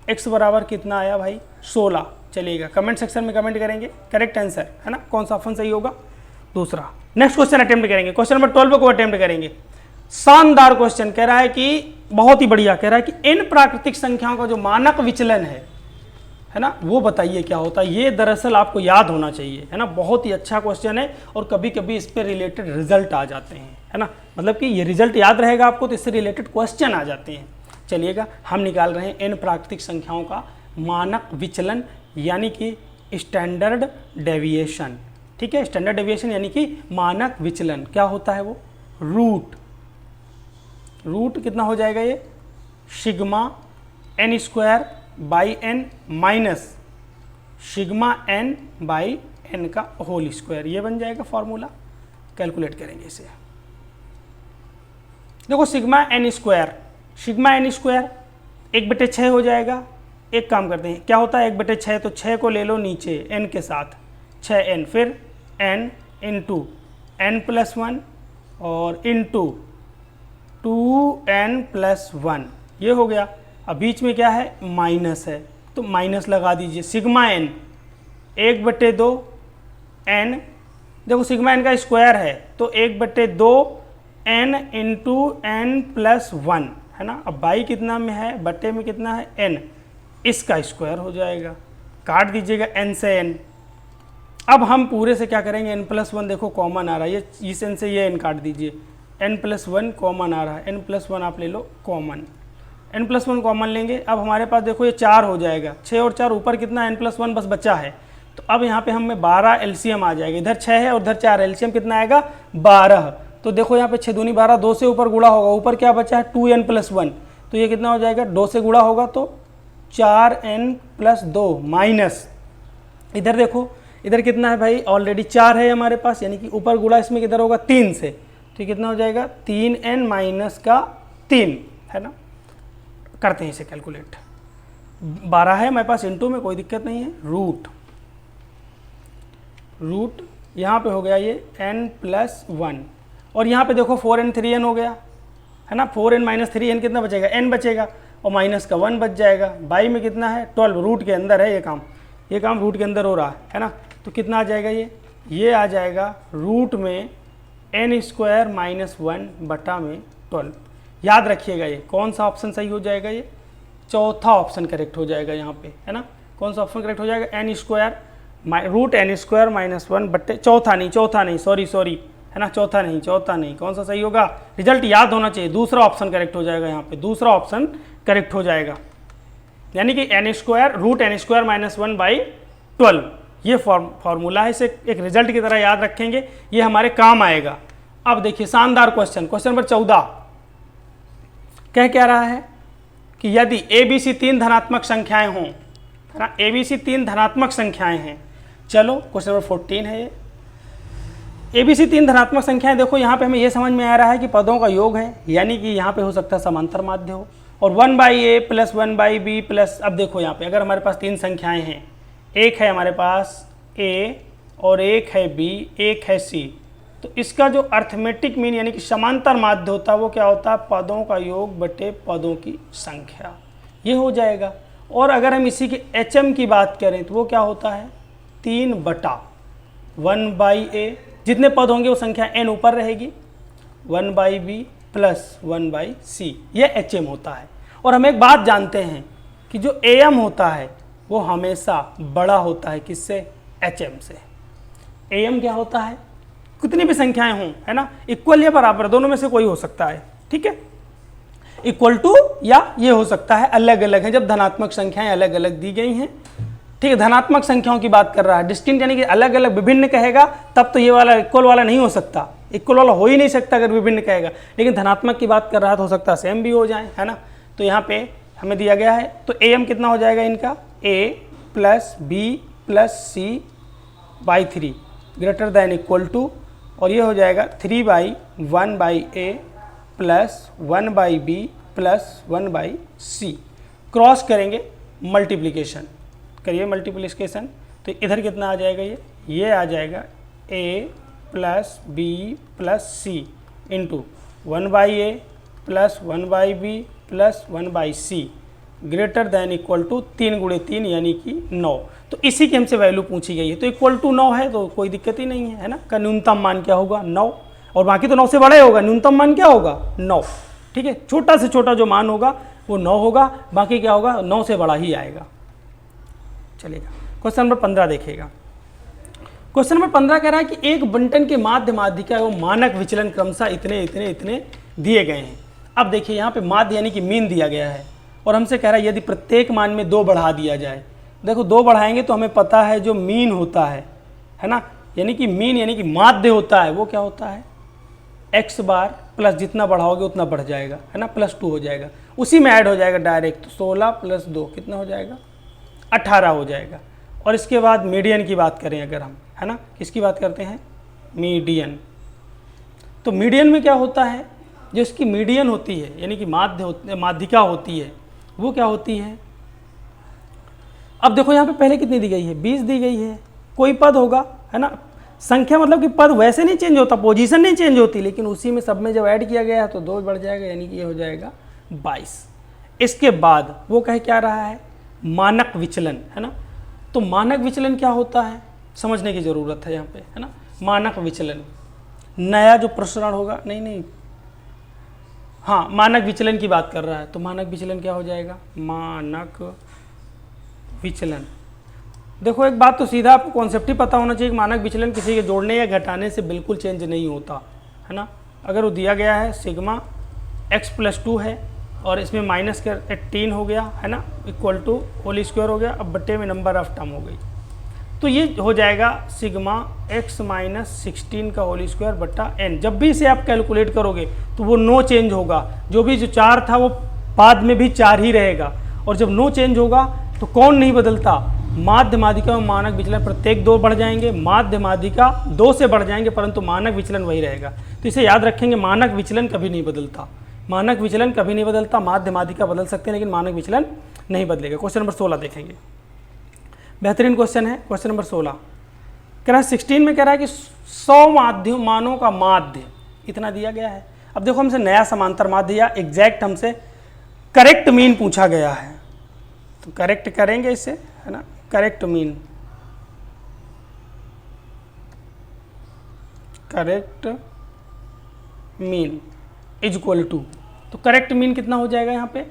x बराबर कितना आया भाई 16। चलिएगा, कमेंट सेक्शन में कमेंट करेंगे करेक्ट आंसर, है ना, कौन सा ऑप्शन सही होगा, दूसरा। नेक्स्ट क्वेश्चन अटेम्प्ट करेंगे, क्वेश्चन नंबर 12 को अटेम्प्ट करेंगे। शानदार क्वेश्चन कह रहा है कि बहुत ही बढ़िया कह रहा है कि इन प्राकृतिक संख्याओं का जो मानक विचलन है ना, वो बताइए क्या होता है। ये दरअसल आपको याद होना चाहिए, है ना, बहुत ही अच्छा क्वेश्चन है और कभी कभी इस पर रिलेटेड रिजल्ट आ जाते हैं, है ना, मतलब कि ये रिजल्ट याद रहेगा आपको तो इससे रिलेटेड क्वेश्चन आ जाते हैं। चलिएगा, हम निकाल रहे हैं इन प्राकृतिक संख्याओं का मानक विचलन यानी कि स्टैंडर्ड डेविएशन। ठीक है, स्टैंडर्ड डेविएशन यानी कि मानक विचलन क्या होता है वो, रूट रूट कितना हो जाएगा ये, sigma n square by n minus sigma n by n का होल स्क्वायर, ये बन जाएगा फॉर्मूला। कैलकुलेट करेंगे इसे। देखो सिग्मा एन स्क्वायर 1/6 हो जाएगा। एक काम करते हैं, क्या होता है 1/6, तो 6 को ले लो नीचे n के साथ, 6n, फिर n इंटू n+1 और इंटू 2n+1, ये हो गया। अब बीच में क्या है, माइनस है, तो माइनस लगा दीजिए। सिग्मा n 1/2 n, देखो सिग्मा n का स्क्वायर है तो 1/2 n इंटू n+1 है ना। अब बाई कितना में है, बट्टे में कितना है n, इसका स्क्वायर हो जाएगा। काट दीजिएगा n से n। अब हम पूरे से क्या करेंगे, n+1 देखो कॉमन आ रहा है, ये इस n से ये n काट दीजिए, n+1 कॉमन आ रहा है, n+1 आप ले लो कॉमन, n+1 कॉमन लेंगे। अब हमारे पास देखो ये 4 हो जाएगा, 6 और 4 ऊपर कितना n+1 बस बचा है, तो अब यहाँ पे हमें 12 एलसीएम आ जाएगा। इधर 6 है और इधर 4 एलसीएम कितना आएगा 12। तो देखो यहाँ पे 6 दूनी 12, 2 से ऊपर गुणा होगा, ऊपर क्या बचा है 2n+1, तो ये कितना हो जाएगा, 2 से गुणा होगा तो 4n+2 माइनस, इधर देखो इधर कितना है भाई, ऑलरेडी 4 है हमारे पास, यानी कि ऊपर गुणा इसमें किधर होगा 3 से, तो कितना हो जाएगा 3n माइनस का 3 है ना। करते हैं इसे कैलकुलेट, 12 है हमारे पास, इंटू में कोई दिक्कत नहीं है, रूट यहाँ पे हो गया ये n+1 और यहाँ पे देखो 4n 3n हो गया है ना, 4n माइनस 3n कितना बचेगा, n बचेगा और माइनस का 1 बच जाएगा। बाई में कितना है 12, रूट के अंदर है ये काम रूट के अंदर हो रहा है ना। तो कितना आ जाएगा ये आ जाएगा रूट में n² माइनस 1/12। याद रखिएगा ये कौन सा ऑप्शन सही हो जाएगा, ये चौथा ऑप्शन करेक्ट हो जाएगा यहाँ पे है ना। कौन सा ऑप्शन करेक्ट हो जाएगा, n² रूट n² माइनस 1 चौथा नहीं सॉरी है ना, चौथा नहीं, कौन सा सही होगा, रिजल्ट याद होना चाहिए, दूसरा ऑप्शन करेक्ट हो जाएगा यहाँ पे, दूसरा ऑप्शन करेक्ट हो जाएगा, यानी कि n² रूट n² माइनस 1/12, ये फॉर्मूला है, इसे एक रिजल्ट की तरह याद रखेंगे, ये हमारे काम आएगा। अब देखिए शानदार क्वेश्चन नंबर 14 क्या रहा है कि यदि ABC 3 धनात्मक संख्याएं हों है ना, ABC 3 धनात्मक संख्याएं हैं। चलो क्वेश्चन नंबर 14 है ये, ABC 3 धनात्मक संख्याएं। देखो यहाँ पे हमें ये समझ में आ रहा है कि पदों का योग है, यानी कि यहाँ पे हो सकता है समांतर माध्य हो, और 1/a प्लस 1/b प्लस, अब देखो यहाँ पे अगर हमारे पास 3 संख्याएं हैं, एक है हमारे पास a और एक है b, एक है c, तो इसका जो अर्थमेटिक मीन यानी कि समांतर माध्य होता है वो क्या होता है, पदों का योग बटे पदों की संख्या, ये हो जाएगा। और अगर हम इसी के HM की बात करें तो वो क्या होता है 3/1/a, जितने पद होंगे वो संख्या n ऊपर रहेगी, 1/b प्लस 1/c, ये HM होता है। और हम एक बात जानते हैं कि जो AM होता है वो हमेशा बड़ा होता है किससे, HM से। AM क्या होता है, कितनी भी संख्याएं हों है ना, इक्वल या बराबर, दोनों में से कोई हो सकता है, ठीक है, इक्वल टू या ये हो सकता है अलग अलग है, जब धनात्मक संख्याएं अलग अलग दी गई हैं, ठीक है। धनात्मक संख्याओं की बात कर रहा है, डिस्टिंक्ट यानी कि अलग अलग विभिन्न कहेगा तब तो ये वाला इक्वल वाला नहीं हो सकता, इक्वल वाला हो ही नहीं सकता अगर विभिन्न कहेगा, लेकिन धनात्मक की बात कर रहा है तो हो सकता है सेम भी हो जाए है ना। तो यहाँ पे हमें दिया गया है, तो AM कितना हो जाएगा इनका, A plus B plus C/3 greater than equal to, और ये हो जाएगा 3/1/a plus 1/b plus 1/c। Cross करेंगे, मल्टीप्लिकेशन करिए, मल्टीप्लिकेशन, तो इधर कितना आ जाएगा, ये आ जाएगा a plus b plus c into 1/a plus 1/b plus 1/c greater than equal to 3 × 3 यानी कि 9। तो इसी की हमसे वैल्यू पूछी गई है, तो इक्वल टू 9 है तो कोई दिक्कत ही नहीं है ना, का न्यूनतम मान क्या होगा 9, और बाकी तो 9 से बड़ा ही होगा, न्यूनतम मान क्या होगा 9, ठीक है। छोटा से छोटा जो मान होगा वो 9 होगा, बाकी क्या होगा 9 से बड़ा ही आएगा। चलेगा, क्वेश्चन नंबर 15 देखिएगा। क्वेश्चन नंबर 15 कह रहा है कि एक बंटन के माध्य माध्यिका एवं मानक विचलन क्रमशः इतने दिए गए हैं। अब देखिए यहाँ पे माध्य यानी कि मीन दिया गया है, और हमसे कह रहा है यदि प्रत्येक मान में 2 बढ़ा दिया जाए। देखो 2 बढ़ाएंगे तो हमें पता है जो मीन होता है ना, यानी कि मीन यानी कि माध्य होता है वो क्या होता है x बार प्लस जितना बढ़ाओगे उतना बढ़ जाएगा, है ना, +2 हो जाएगा, उसी में ऐड हो जाएगा डायरेक्ट। तो 16 + 2 कितना हो जाएगा, 18 हो जाएगा। और इसके बाद मीडियन की बात करें अगर हम, है ना, किसकी बात करते हैं, मीडियन। तो मीडियन में क्या होता है, जो इसकी मीडियन होती है यानी कि माध्यिका होती है, वो क्या होती है। अब देखो यहाँ पे पहले कितनी दी गई है, 20 दी गई है, कोई पद होगा, है ना, संख्या मतलब कि पद वैसे नहीं चेंज होता, पोजीशन नहीं चेंज होती, लेकिन उसी में सब में जब ऐड किया गया है तो 2 बढ़ जाएगा, यानी कि ये हो जाएगा 22। इसके बाद वो कह क्या रहा है, मानक विचलन, है ना। तो मानक विचलन क्या होता है समझने की ज़रूरत है यहाँ पे, है ना। मानक विचलन, नया जो प्रसरण होगा, नहीं, हाँ, मानक विचलन की बात कर रहा है। तो मानक विचलन क्या हो जाएगा, मानक विचलन। देखो एक बात तो सीधा आपको कॉन्सेप्ट ही पता होना चाहिए कि मानक विचलन किसी के जोड़ने या घटाने से बिल्कुल चेंज नहीं होता, है ना। अगर वो दिया गया है सिग्मा x + 2 है और इसमें -18 हो गया, है ना, = होल स्क्वायर हो गया, अब बट्टे में नंबर ऑफ टर्म हो गई, तो ये हो जाएगा सिग्मा x - 16 का होल स्क्वायर बट्टा n। जब भी इसे आप कैलकुलेट करोगे तो वो नो चेंज होगा, जो 4 था वो बाद में भी 4 ही रहेगा। और जब नो चेंज होगा तो कौन नहीं बदलता, माध्य माध्यिका में मानक विचलन प्रत्येक 2 बढ़ जाएंगे, माध्य माध्यिका 2 से बढ़ जाएंगे, परंतु मानक विचलन वही रहेगा। तो इसे याद रखेंगे, मानक विचलन कभी नहीं बदलता, मानक विचलन कभी नहीं बदलता। माध्य माध्यिका बदल सकते हैं लेकिन मानक विचलन नहीं बदलेगा। क्वेश्चन नंबर 16 देखेंगे, बेहतरीन क्वेश्चन है। क्वेश्चन नंबर 16 कह रहा है 16 में कह रहा है कि 100 माध्य मानों का माध्य इतना दिया गया है। अब देखो हमसे नया समांतर माध्य या एग्जैक्ट हमसे करेक्ट मीन पूछा गया है, तो करेक्ट करेंगे इसे, है ना। करेक्ट मीन, करेक्ट मीन = तो करेक्ट मीन कितना हो जाएगा यहाँ पे,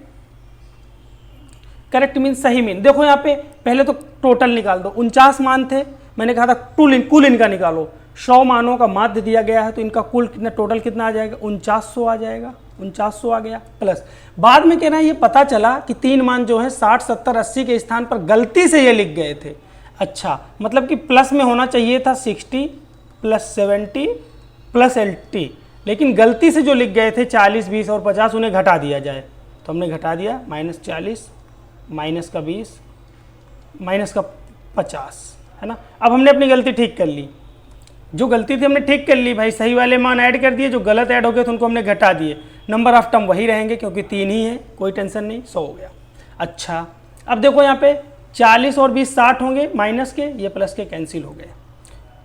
करेक्ट मीन सही मीन। देखो यहाँ पे पहले तो टोटल निकाल दो, 49 मान थे, मैंने कहा था कुल इनका निकालो। 100 मानों का माध्य दिया गया है तो इनका कुल कितना, टोटल कितना आ जाएगा, 4900 आ जाएगा, 4900 आ गया। प्लस बाद में कहना है ये पता चला कि 3 मान जो है 60, 70, 80 के स्थान पर गलती से ये लिख गए थे। अच्छा, मतलब कि प्लस में होना चाहिए था 60 + 70 + L-3, लेकिन गलती से जो लिख गए थे 40, 20 और 50 उन्हें घटा दिया जाए, तो हमने घटा दिया, -40 -20 -50, है ना। अब हमने अपनी गलती ठीक कर ली, जो गलती थी हमने ठीक कर ली भाई, सही वाले मान ऐड कर दिए, जो गलत ऐड हो गए थे उनको हमने घटा दिए। नंबर ऑफ टर्म वही रहेंगे क्योंकि 3 ही है, कोई टेंशन नहीं, 100 हो गया। अच्छा, अब देखो यहाँ पे 40 और 20 60 होंगे, माइनस के, ये प्लस के कैंसिल हो गए।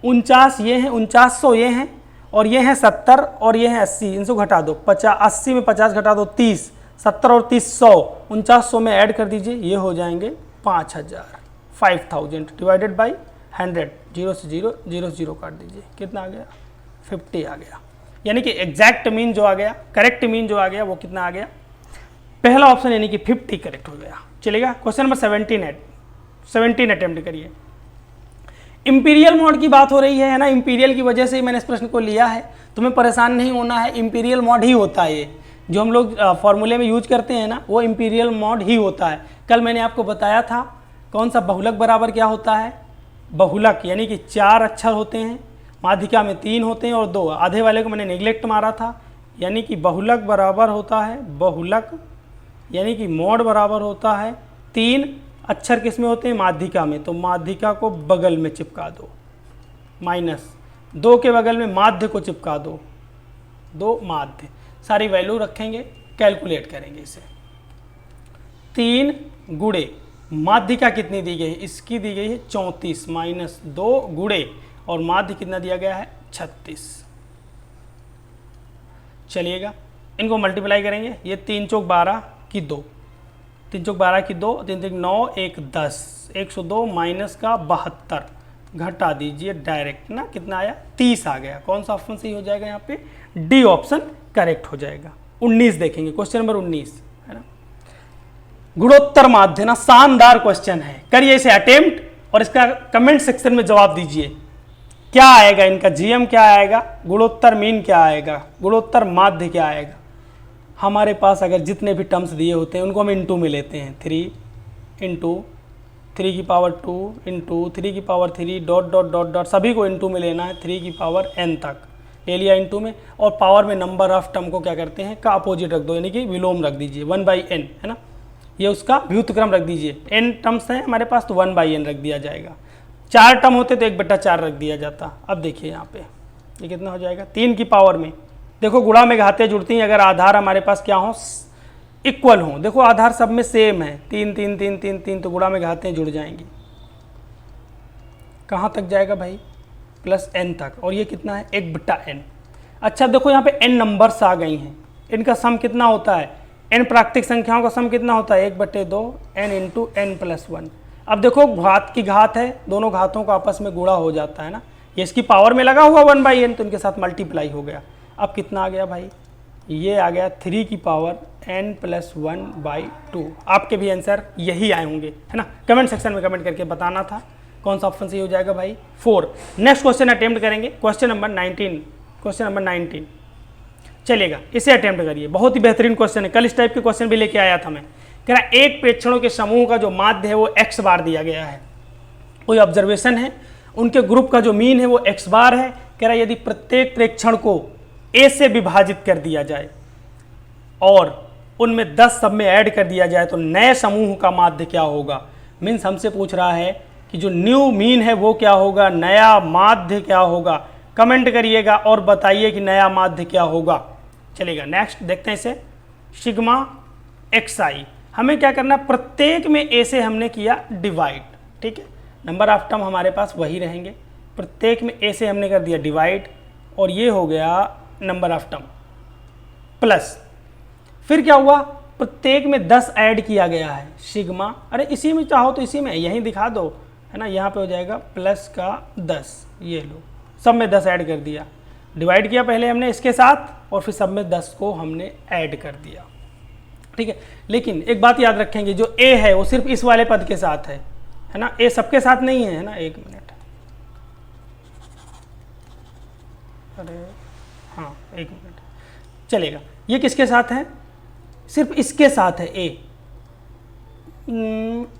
49 ये हैं, 4900 ये हैं, और ये हैं 70 और ये हैं 80, इनसे घटा दो, 80 में 50 घटा दो 30, 70 और 30 100, 4900 में ऐड कर दीजिए, ये हो जाएंगे 5000, 5000 डिवाइडेड बाई 100, 0 से 0, 0 से 0 काट दीजिए, कितना आ गया, 50 आ गया। यानी कि एग्जैक्ट मीन जो आ गया, करेक्ट मीन जो आ गया वो कितना आ गया, पहला ऑप्शन यानी कि 50 करेक्ट हो गया। चलेगा, क्वेश्चन नंबर 17 अटेम्प्ट करिए। इंपीरियल मॉड की बात हो रही है ना, इंपीरियल की वजह से ही मैंने इस प्रश्न को लिया है, तुम्हें परेशान नहीं होना है, इंपीरियल मॉड ही होता है ये, जो हम लोग फॉर्मूले में यूज करते हैं ना, वो इंपीरियल मॉड ही होता है। कल मैंने आपको बताया था कौन सा बहुलक बराबर क्या होता है, बहुलक यानी कि 4 अक्षर होते हैं, माध्यिका में 3 होते हैं और 2, आधे वाले को मैंने नेग्लेक्ट मारा था, यानी कि बहुलक बराबर होता है, बहुलक यानी कि मॉड बराबर होता है 3 अक्षर किस में होते हैं, माध्यिका में, तो माध्यिका को बगल में चिपका दो, -2 के बगल में माध्य को चिपका दो, 2 माध्य, सारी वैल्यू रखेंगे, कैलकुलेट करेंगे इसे। 3 गुणे माध्यिका कितनी दी गई है, इसकी दी गई है 34 -2 गुणे और माध्य कितना दिया गया है 36। चलिएगा, इनको मल्टीप्लाई करेंगे, ये 3 चौक 12 की 2, 3 चौक 12 की 2, 3 3 9 1 10, 102 माइनस का 72, घटा दीजिए डायरेक्ट ना, कितना आया 30 आ गया। कौन सा ऑप्शन सही हो जाएगा यहाँ पे, डी ऑप्शन करेक्ट हो जाएगा। 19 देखेंगे, क्वेश्चन नंबर 19 है ना, गुणोत्तर माध्य ना, शानदार क्वेश्चन है, करिए इसे अटेम्प्ट और इसका कमेंट सेक्शन में जवाब दीजिए। क्या आएगा इनका, जीएम क्या आएगा, गुणोत्तर मीन क्या आएगा, गुणोत्तर माध्य क्या आएगा। हमारे पास अगर जितने भी टर्म्स दिए होते हैं उनको हम इनटू में लेते हैं, 3 × 3 की पावर 2 × 3 की पावर 3 ... सभी को इनटू में लेना है 3 की पावर n तक, ले लिया इनटू में, और पावर में नंबर ऑफ टर्म को क्या करते हैं का अपोजिट रख दो, यानी कि विलोम रख दीजिए 1/n, है ना, ये उसका व्युत्क्रम रख दीजिए। n टर्म्स हैं हमारे पास तो 1/n रख दिया जाएगा। 4 टर्म होते तो 1/4 रख दिया जाता। अब देखिए यहाँ पे ये कितना हो जाएगा, 3 की पावर में, देखो गुणा में घातें जुड़ती हैं अगर आधार हमारे पास क्या हो, इक्वल हो। देखो आधार सब में सेम है, 3 3 3 3 3, तो गुणा में घातें जुड़ जाएंगी। कहाँ तक जाएगा भाई, +n तक, और ये कितना है 1/n। अच्छा देखो यहाँ पे n नंबर्स आ गई हैं, इनका सम कितना होता है, n प्राकृतिक संख्याओं का सम कितना होता है 1/2 n इंटू n+1। अब देखो घात की घात है, दोनों घातों का आपस में गुणा हो जाता है ना, ये इसकी पावर में लगा हुआ 1/n तो इनके साथ मल्टीप्लाई हो गया। अब कितना आ गया भाई, ये आ गया 3 की पावर n+1/2। आपके भी आंसर यही आए होंगे, है ना, कमेंट सेक्शन में कमेंट करके बताना था कौन सा ऑप्शन सही हो जाएगा भाई, 4। नेक्स्ट क्वेश्चन अटेम्प्ट करेंगे, क्वेश्चन नंबर 19। चलेगा, इसे अटेम्प्ट करिए, बहुत ही बेहतरीन क्वेश्चन है, कल इस टाइप के क्वेश्चन भी लेके आया था मैं। कह रहा एक प्रेक्षणों के समूह का जो माध्य है वो x बार दिया गया है, कोई ऑब्जर्वेशन है, उनके ग्रुप का जो मीन है वो x बार है। कह रहा यदि प्रत्येक प्रेक्षण को a से विभाजित कर दिया जाए और उनमें 10 सब में ऐड कर दिया जाए तो नए समूह का माध्य क्या होगा। मीन्स हमसे पूछ रहा है कि जो न्यू मीन है वो क्या होगा, नया माध्य क्या होगा। कमेंट करिएगा और बताइए कि नया माध्य क्या होगा। चलेगा, नेक्स्ट देखते हैं इसे, सिग्मा xi, हमें क्या करना, प्रत्येक में a से हमने किया डिवाइड, ठीक है, नंबर ऑफ टर्म हमारे पास वही रहेंगे, प्रत्येक में a से हमने कर दिया डिवाइड, और ये हो गया नंबर ऑफ टर्म प्लस, फिर क्या हुआ, प्रत्येक में 10 ऐड किया गया है, सिग्मा, अरे इसी में चाहो तो इसी में यहीं दिखा दो, है ना, यहाँ पे हो जाएगा प्लस का 10, ये लो, सब में 10 ऐड कर दिया, डिवाइड किया पहले हमने इसके साथ और फिर सब में 10 को हमने ऐड कर दिया, ठीक है। लेकिन एक बात याद रखेंगे, जो a है वो सिर्फ इस वाले पद के साथ है ना, a सबके साथ नहीं है ना, एक मिनट, अरे हाँ एक मिनट, चलेगा, ये किसके साथ है, सिर्फ इसके साथ है a,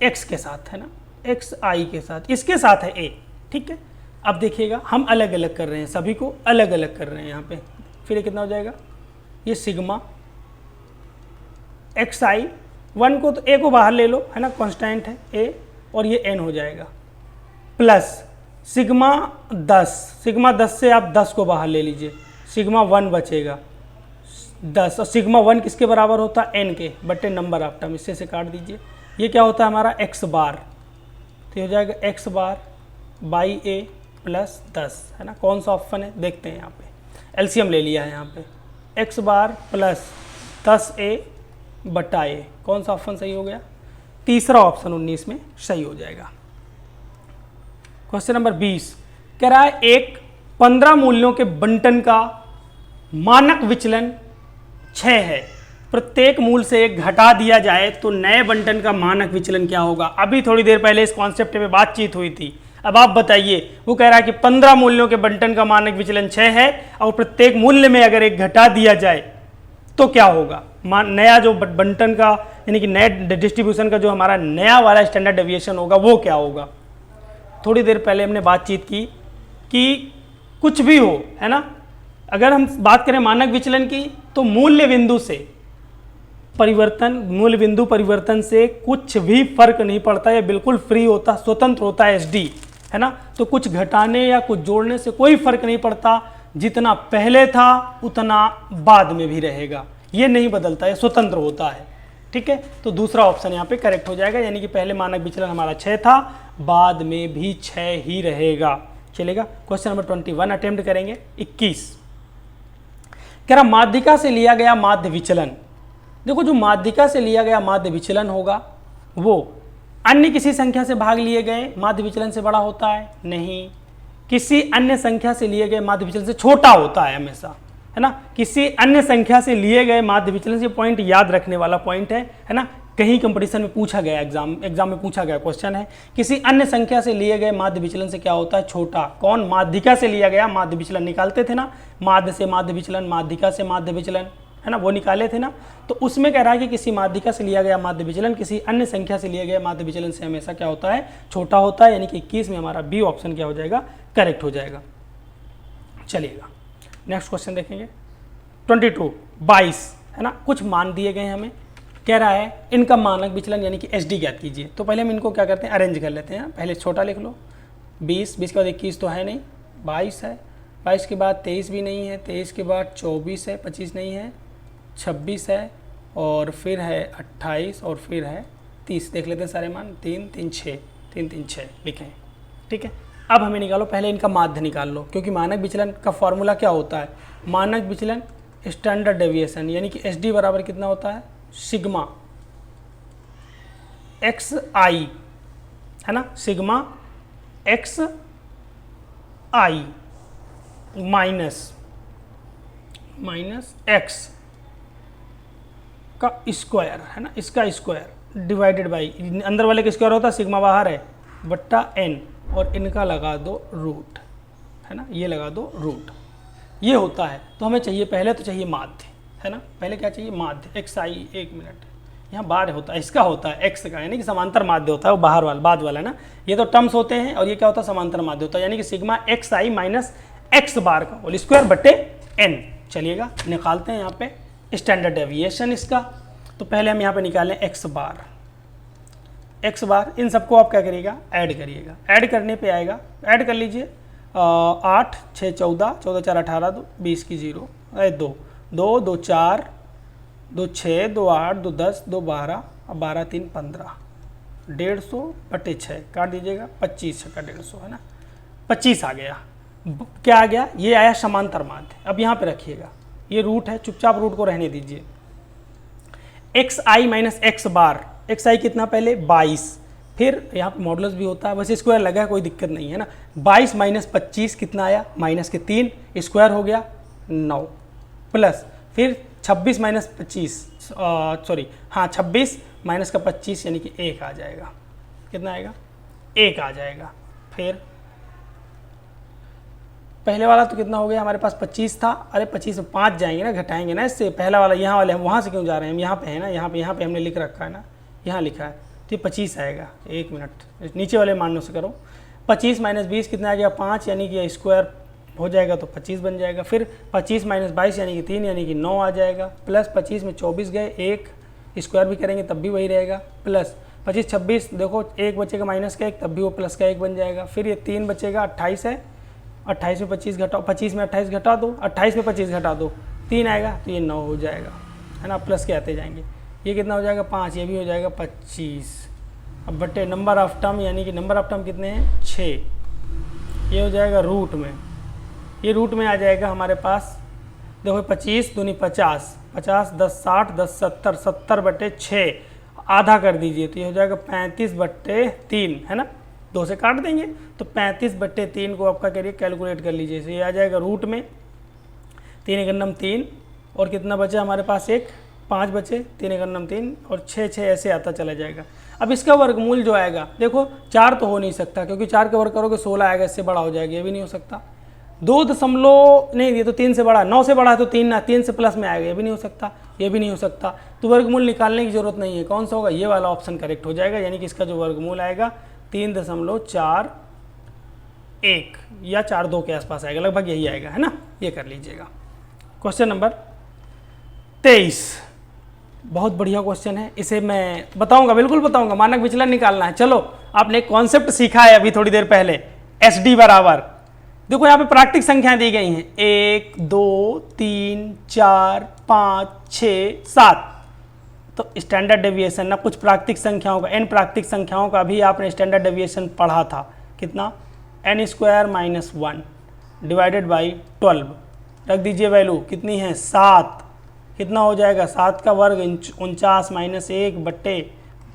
x के साथ है ना, xi के साथ, इसके साथ है a, ठीक है। अब देखिएगा हम अलग अलग कर रहे हैं, सभी को अलग अलग कर रहे हैं यहाँ पे, फिर ये कितना हो जाएगा, ये सिग्मा xi, 1 को तो a को बाहर ले लो, है ना, कांस्टेंट है a, और ये n हो जाएगा, प्लस सिग्मा 10 से आप 10 को बाहर ले लीजिए, सिग्मा 1 बचेगा 10, और सिग्मा 1 किसके बराबर होता है, n के बटे नंबर ऑफ टर्म, इससे से काट दीजिए, ये क्या होता है हमारा x बार, तो हो जाएगा x bar by a plus 10, है ना, कौन सा ऑप्शन है देखते हैं, यहाँ पे एलसीएम ले लिया है, यहाँ पे x बार प्लस 10a बटा a, कौन सा ऑप्शन सही हो गया, तीसरा ऑप्शन 19 में सही हो जाएगा। क्वेश्चन नंबर 20 कह रहा है एक 15 मूल्यों के बंटन का मानक विचलन 6 है, प्रत्येक मूल से एक घटा दिया जाए तो नए बंटन का मानक विचलन क्या होगा। अभी थोड़ी देर पहले इस कॉन्सेप्ट में बातचीत हुई थी, अब आप बताइए, वो कह रहा है कि 15 मूल्यों के बंटन का मानक विचलन 6 है और प्रत्येक मूल्य में अगर एक घटा दिया जाए तो क्या होगा, नया जो बंटन का यानी कि नए डिस्ट्रीब्यूशन का जो हमारा नया वाला स्टैंडर्ड डेविएशन होगा वो क्या होगा। थोड़ी देर पहले हमने बातचीत की कि कुछ भी हो, है ना, अगर हम बात करें मानक विचलन की तो मूल्य बिंदु परिवर्तन से कुछ भी फर्क नहीं पड़ता, ये बिल्कुल फ्री होता, स्वतंत्र होता है एसडी, है ना, तो कुछ घटाने या कुछ जोड़ने से कोई फर्क नहीं पड़ता, जितना पहले था उतना बाद में भी रहेगा, ये नहीं बदलता, ये स्वतंत्र होता है, ठीक है। तो दूसरा ऑप्शन यहाँ पे करेक्ट हो जाएगा, यानी कि पहले मानक विचलन हमारा 6 था, बाद में भी 6 ही रहेगा। चलेगा, क्वेश्चन नंबर 21 अटेम्प्ट करेंगे, 21 कह रहा माध्यिका से लिया गया माध्य विचलन। देखो जो माध्यिका से लिया गया माध्य विचलन होगा वो अन्य किसी संख्या से भाग लिए गए माध्य विचलन से बड़ा होता है नहीं, किसी अन्य संख्या से लिए गए माध्य विचलन से छोटा होता है हमेशा, है ना, किसी अन्य संख्या से लिए गए माध्य विचलन से, पॉइंट याद रखने वाला पॉइंट है ना, कहीं कंपटीशन में पूछा गया, एग्जाम में पूछा गया क्वेश्चन है, किसी अन्य संख्या से लिए गए माध्य विचलन से क्या होता है, छोटा। कौन, माध्यिका से लिया गया माध्य विचलन निकालते थे ना, माध्य से माध्य विचलन, माध्यिका से माध्य विचलन, है ना, वो निकाले थे ना, तो उसमें कह रहा है कि किसी माध्यिका से लिया गया माध्य विचलन किसी अन्य संख्या से लिए गए माध्य विचलन से हमेशा क्या होता है, छोटा होता है, यानी कि 21 में हमारा बी ऑप्शन क्या हो जाएगा, करेक्ट हो जाएगा। चलिएगा, नेक्स्ट क्वेश्चन देखेंगे 22 है ना। कुछ मान दिए गए हैं हमें, कह रहा है इनका मानक विचलन यानी कि एसडी ज्ञात कीजिए। तो पहले हम इनको क्या करते हैं, अरेंज कर लेते हैं। पहले छोटा लिख लो 20 के बाद 21 तो है नहीं, 22 है, 22 के बाद 23 भी नहीं है, 23 के बाद 24 है, 25 नहीं है, 26 है और फिर है 28 और फिर है 30। देख लेते हैं सारे मान, 3 3 6 3 3 6 लिखें। ठीक है, अब हमें निकालो, पहले इनका माध्य निकाल लो, क्योंकि मानक विचलन का फॉर्मूला क्या होता है, मानक विचलन स्टैंडर्ड डेविएशन यानी कि एस डी बराबर कितना होता है, सिग्मा एक्स आई है ना, सिग्मा एक्स आई माइनस एक्स का स्क्वायर है ना, इसका स्क्वायर डिवाइडेड बाई, अंदर वाले का स्क्वायर होता है, सिग्मा बाहर है, बट्टा एन, और इनका लगा दो रूट है ना, ये लगा दो रूट, ये होता है। तो हमें चाहिए, पहले तो चाहिए माध्य है ना, पहले क्या चाहिए, माध्य एक्स आई, एक मिनट यहाँ बाहर होता है, इसका होता है एक्स का, यानी कि समांतर माध्य होता है, वो बाहर वाला बाद वाला है ना, ये तो टर्म्स होते हैं, और ये क्या होता है, समांतर माध्य होता है, यानी कि सिग्मा एक्स आई माइनस एक्स बार का होल स्क्वायर बटे एन। चलिएगा निकालते हैं यहाँ पे स्टैंडर्ड डेविएशन इसका। तो पहले हम यहाँ पे निकालें एक्स बार, इन सबको आप क्या करिएगा, ऐड करिएगा, ऐड करने पे आएगा, ऐड कर लीजिए 8 6 14 14 4 18 2 20 की 0 2 2 2 4 2 6 2 8 2 10 2 12 और 12 3 15 150 बटे 6 काट दीजिएगा, 25 का 150 है ना, 25 आ गया। क्या आ गया, ये आया समांतर माध्य। अब यहाँ पे रखिएगा, ये रूट है, चुपचाप रूट को रहने दीजिए। एक्स आई माइनस एक्स बार, एक्स आई कितना पहले 22, फिर यहाँ पे मॉडुलस भी होता है, वैसे स्क्वायर लगा है कोई दिक्कत नहीं है ना, 22 माइनस 25 कितना आया, माइनस के 3, स्क्वायर हो गया 9, प्लस फिर 26 माइनस 25 सॉरी हाँ 26 माइनस का 25 यानी कि 1 आ जाएगा, कितना आएगा 1 आ जाएगा। फिर पहले वाला तो कितना हो गया हमारे पास 25 था, अरे 25 में 5 जाएंगे ना, घटाएंगे ना इससे, पहला वाला यहाँ वाले हम वहाँ से क्यों जा रहे हैं, हम यहाँ पे है ना, यहाँ पे हमने लिख रखा है ना, यहाँ लिखा है, तो ये 25 आएगा। एक मिनट, नीचे वाले मानों से करो, 25 माइनस 20 कितना आ गया 5, यानी कि स्क्वायर हो जाएगा तो 25 बन जाएगा। फिर 25 माइनस 22 यानी कि 3 यानी कि 9 आ जाएगा, प्लस 25 में 24 गए, 1 स्क्वायर भी करेंगे तब भी वही रहेगा, प्लस 25 26 देखो 1 बचेगा माइनस का 1, तब भी वो प्लस का 1 बन जाएगा। फिर ये 3 बचेगा, 28 है, 28 में 25 घटाओ, 25 में 28 घटा दो, 28 में 25 घटा दो, 3 आएगा तो ये 9 हो जाएगा है ना, प्लस के आते जाएंगे, ये कितना हो जाएगा 5, ये भी हो जाएगा 25। अब बटे नंबर ऑफ टर्म, यानी कि नंबर ऑफ टर्म कितने हैं 6, ये हो जाएगा रूट में, ये रूट में आ जाएगा हमारे पास, देखो 25 दूनी 50, 50 10 60 10 70, 70 बटे 6 आधा कर दीजिए, तो ये हो जाएगा 35 बटे 3 है ना, 2 से काट देंगे तो 35 बटे 3 को आपका करिए कैलकुलेट कर लीजिए, तो ये आ जाएगा रूट में 3 एक नम 3 और कितना बचा हमारे पास 1, 5 बचे, 3 एक नम 3 और 6 6 ऐसे आता चला जाएगा। अब इसका वर्गमूल जो आएगा, देखो 4 तो हो नहीं सकता, क्योंकि 4 के वर्ग करोगे 16 आएगा, इससे बड़ा हो जाएगा, ये भी नहीं हो सकता। 2 दशमलव नहीं, ये तो 3 से बड़ा, 9 से बड़ा है तो 3 ना, 3 से प्लस में आएगा, ये भी नहीं हो सकता, ये भी नहीं हो सकता, तो वर्गमूल निकालने की जरूरत नहीं है। कौन सा होगा, ये वाला ऑप्शन करेक्ट हो जाएगा, यानी कि इसका जो वर्गमूल आएगा 3.41 या 42 के आसपास आएगा, लगभग यही आएगा है ना, ये कर लीजिएगा। क्वेश्चन नंबर 23, बहुत बढ़िया क्वेश्चन है, इसे मैं बताऊंगा, बिल्कुल बताऊंगा, मानक विचलन निकालना है। चलो आपने एक कॉन्सेप्ट सीखा है अभी थोड़ी देर पहले, एस डी बराबर, देखो यहाँ पे प्राकृतिक संख्याएं दी गई हैं 1 2 3 4 5 6 7, तो स्टैंडर्ड डेविएशन ना, कुछ प्राकृतिक संख्याओं का, n प्राकृतिक संख्याओं का भी आपने स्टैंडर्ड डेविएशन पढ़ा था, कितना n square minus 1 divided by 12, रख दीजिए वैल्यू कितनी है 7, कितना हो जाएगा 7 का वर्ग 49 माइनस 1 बट्टे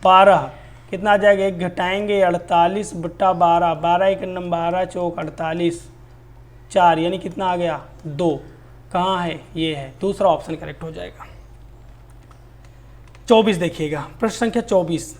12, कितना आ जाएगा 1 घटाएंगे 48 बट्टा 12, 12 एक नम 12 चौक 48 4, यानी कितना आ गया 2, कहाँ है ये है, दूसरा ऑप्शन करेक्ट हो जाएगा। 24 देखिएगा, प्रश्न संख्या 24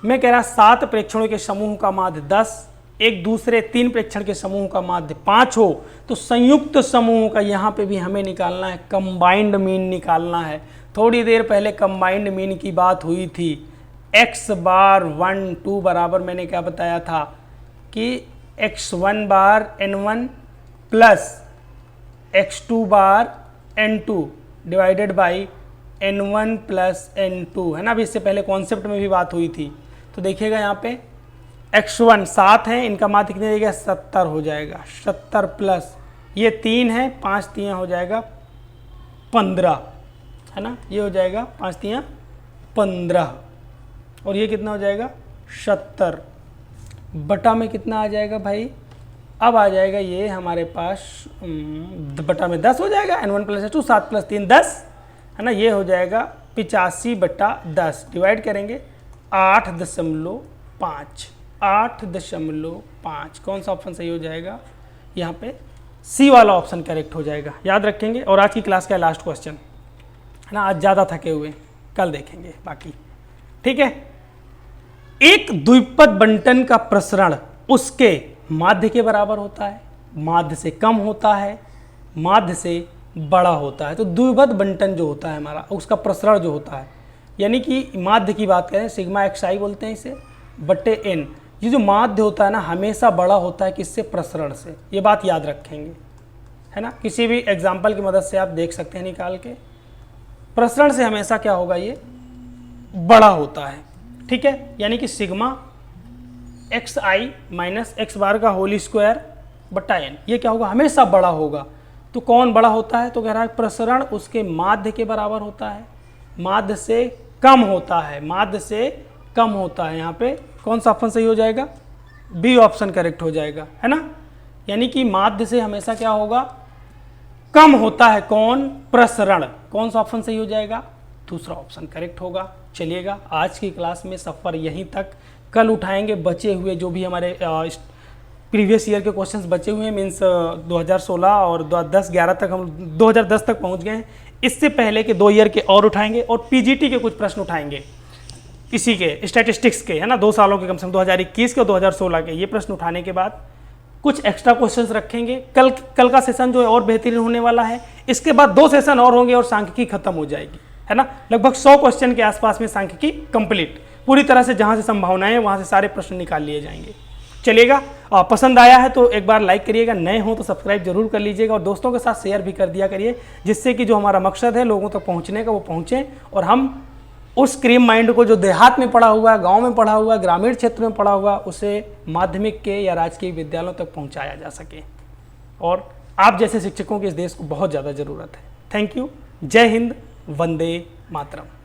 में कह रहा 7 प्रेक्षणों के समूह का माध्य 10, एक दूसरे 3 प्रेक्षण के समूह का माध्य 5 हो, तो संयुक्त समूह का यहाँ पे भी हमें निकालना है, कंबाइंड मीन निकालना है। थोड़ी देर पहले कंबाइंड मीन की बात हुई थी, x बार 1 2 बराबर, मैंने क्या बताया था कि x1 bar n1 plus x2 bar n2 divided by n1 plus n2, है ना। अभी इससे पहले कॉन्सेप्ट में भी बात हुई थी। तो देखिएगा यहाँ पे x1 7 है, इनका माध्य कितने देगा 70 हो जाएगा, 70 प्लस ये 3 है, 5 3 हो जाएगा 15, है ना। ये हो जाएगा 5 3 15 और ये कितना हो जाएगा 70 बटा में कितना आ जाएगा भाई, अब आ जाएगा ये हमारे पास बटा में 10 हो जाएगा, n1 प्लस n2 7 प्लस 3 10, है ना। ये हो जाएगा 85 बटा 10 डिवाइड करेंगे 8.5, 8.5। कौन सा ऑप्शन सही हो जाएगा, यहाँ पे सी वाला ऑप्शन करेक्ट हो जाएगा, याद रखेंगे। और आज की क्लास का लास्ट क्वेश्चन, है ना। आज ज़्यादा थके हुए, कल देखेंगे बाकी, ठीक है। एक द्विपद बंटन का प्रसरण उसके माध्य के बराबर होता है, माध्य से कम होता है, माध्य से बड़ा होता है। तो द्विपद बंटन जो होता है हमारा, उसका प्रसरण जो होता है, यानी कि माध्य की बात करें सिग्मा xi बोलते हैं इसे, बटे n। ये जो माध्य होता है ना हमेशा बड़ा होता है किससे, प्रसरण से। ये बात याद रखेंगे, है ना। किसी भी एग्जाम्पल की मदद से आप देख सकते हैं निकाल के, प्रसरण से हमेशा क्या होगा, ये बड़ा होता है, ठीक है। यानी कि सिग्मा xi माइनस x बार का होल स्क्वायर बटा n, ये क्या होगा, हमेशा बड़ा होगा। तो कौन बड़ा होता है, तो कह रहा है प्रसरण उसके माध्य के बराबर होता है, माध्य से कम होता है, माध्य से कम होता है। यहाँ पे कौन सा ऑप्शन सही हो जाएगा, बी ऑप्शन करेक्ट हो जाएगा, है ना। यानी कि माध्य से हमेशा क्या होगा, कम होता है कौन, प्रसरण। कौन सा ऑप्शन सही हो जाएगा, दूसरा ऑप्शन करेक्ट होगा। चलिएगा आज की क्लास में सफ़र यहीं तक, कल उठाएंगे बचे हुए जो भी हमारे प्रीवियस ईयर के क्वेश्चंस बचे हुए हैं, मीन्स 2016 और 2010-11 तक, हम 2010 तक पहुंच गए हैं। इससे पहले के 2 ईयर के और उठाएंगे और पीजीटी के कुछ प्रश्न उठाएंगे, इसी के स्टैटिस्टिक्स के, है ना, 2 सालों के कम से कम 2021 के और 2016 के। ये प्रश्न उठाने के बाद कुछ एक्स्ट्रा क्वेश्चंस रखेंगे। कल का सेशन जो है और बेहतरीन होने वाला है। इसके बाद 2 सेशन और होंगे और सांख्यिकी खत्म हो जाएगी, है ना। लगभग 100 क्वेश्चन के आसपास में सांख्यिकी कंप्लीट, पूरी तरह से जहां से संभावनाएं है वहां से सारे प्रश्न निकाल लिए जाएंगे। चलिएगा, पसंद आया है तो एक बार लाइक करिएगा, नए हो तो सब्सक्राइब जरूर कर लीजिएगा और दोस्तों के साथ शेयर भी कर दिया करिए, जिससे कि जो हमारा मकसद है लोगों तक पहुंचने का वो पहुंचे और हम उस क्रीम माइंड को जो देहात में पढ़ा हुआ है, गांव में पढ़ा हुआ है, ग्रामीण क्षेत्र में पढ़ा हुआ, उसे माध्यमिक के या राजकीय विद्यालयों तक पहुंचाया जा सके। और आप जैसे शिक्षकों की इस देश को बहुत ज़्यादा ज़रूरत है। Thank you. जय हिंद, वंदे मातरम।